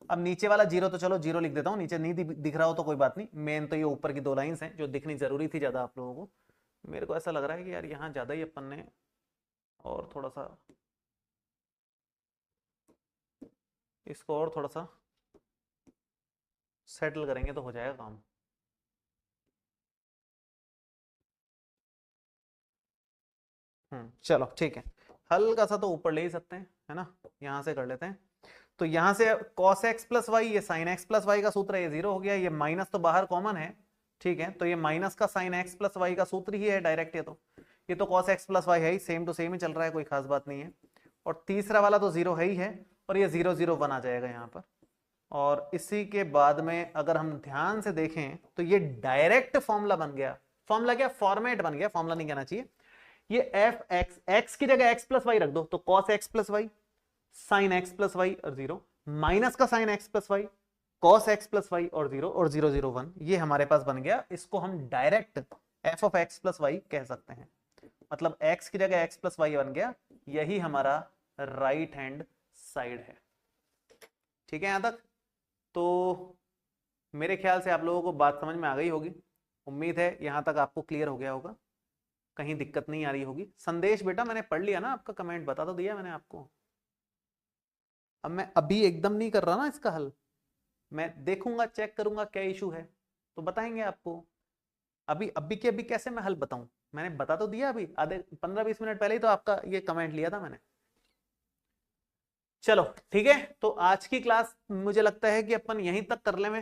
अब नीचे वाला zero तो चलो zero लिख देता हूं, नीचे नहीं दिख रहा हो तो कोई बात नहीं, मेन तो ये ऊपर की दो लाइंस हैं जो दिखनी जरूरी थी ज्यादा आप लोगों को। मेरे को ऐसा लग रहा है कि यार यहाँ ज्यादा ही अपन ने और थोड़ा सा इसको और थोड़ा सा सेटल करेंगे तो हो जाएगा काम। चलो ठीक है, हल्का सा तो ऊपर ले ही सकते हैं, है ना, यहां से कर लेते हैं। तो यहां से cos x प्लस वाई, ये sin x प्लस वाई का सूत्र है, ये जीरो हो गया, ये माइनस तो बाहर कॉमन है, ठीक है, तो ये माइनस का sin x प्लस वाई का सूत्र ही है डायरेक्ट, ये तो cos x प्लस वाई है ही, सेम टू सेम ही चल रहा है, कोई खास बात नहीं है। और तीसरा वाला तो जीरो है ही है, और ये 0 0 1 आ जाएगा यहाँ पर। और इसी के बाद में अगर हम ध्यान से देखें तो ये डायरेक्ट फॉर्मूला बन गया, फॉर्मूला क्या, फॉर्मेट बन गया, फॉर्मूला नहीं कहना चाहिए। ये एफ एक्स, एक्स की जगह एक्स प्लस वाई रख दो, तो cos x plus Y sine X plus Y और जीरो, माइनस का sine X plus Y cos X plus Y और जीरो, और 0 0 1, ये हमारे पास बन गया। इसको हम direct F of X plus Y कह सकते हैं, मतलब एक्स की जगह एक्स प्लस वाई बन गया, यही हमारा राइट हैंड साइड है। ठीक है यहां तक? तो मेरे ख्याल से आप लोगों को बात समझ में आ गई होगी, उम्मीद है यहां तक आपको क्लियर हो गया होगा, कहीं दिक्कत नहीं आ रही होगी। संदेश बेटा मैंने पढ़ लिया ना, आपका कमेंट बता तो दिया मैंने आपको। अब मैं अभी एकदम नहीं कर रहा ना इसका हल, मैं देखूंगा, चेक करूंगा क्या इशू है तो बताएंगे आपको। अभी अभी के अभी कैसे मैं हल बताऊं, मैंने बता तो दिया अभी आधे 15-20 मिनट पहले ही तो आपका ये कमेंट लिया था मैंने। चलो ठीक है, तो आज की क्लास मुझे लगता है कि अपन यहीं तक कर ले में।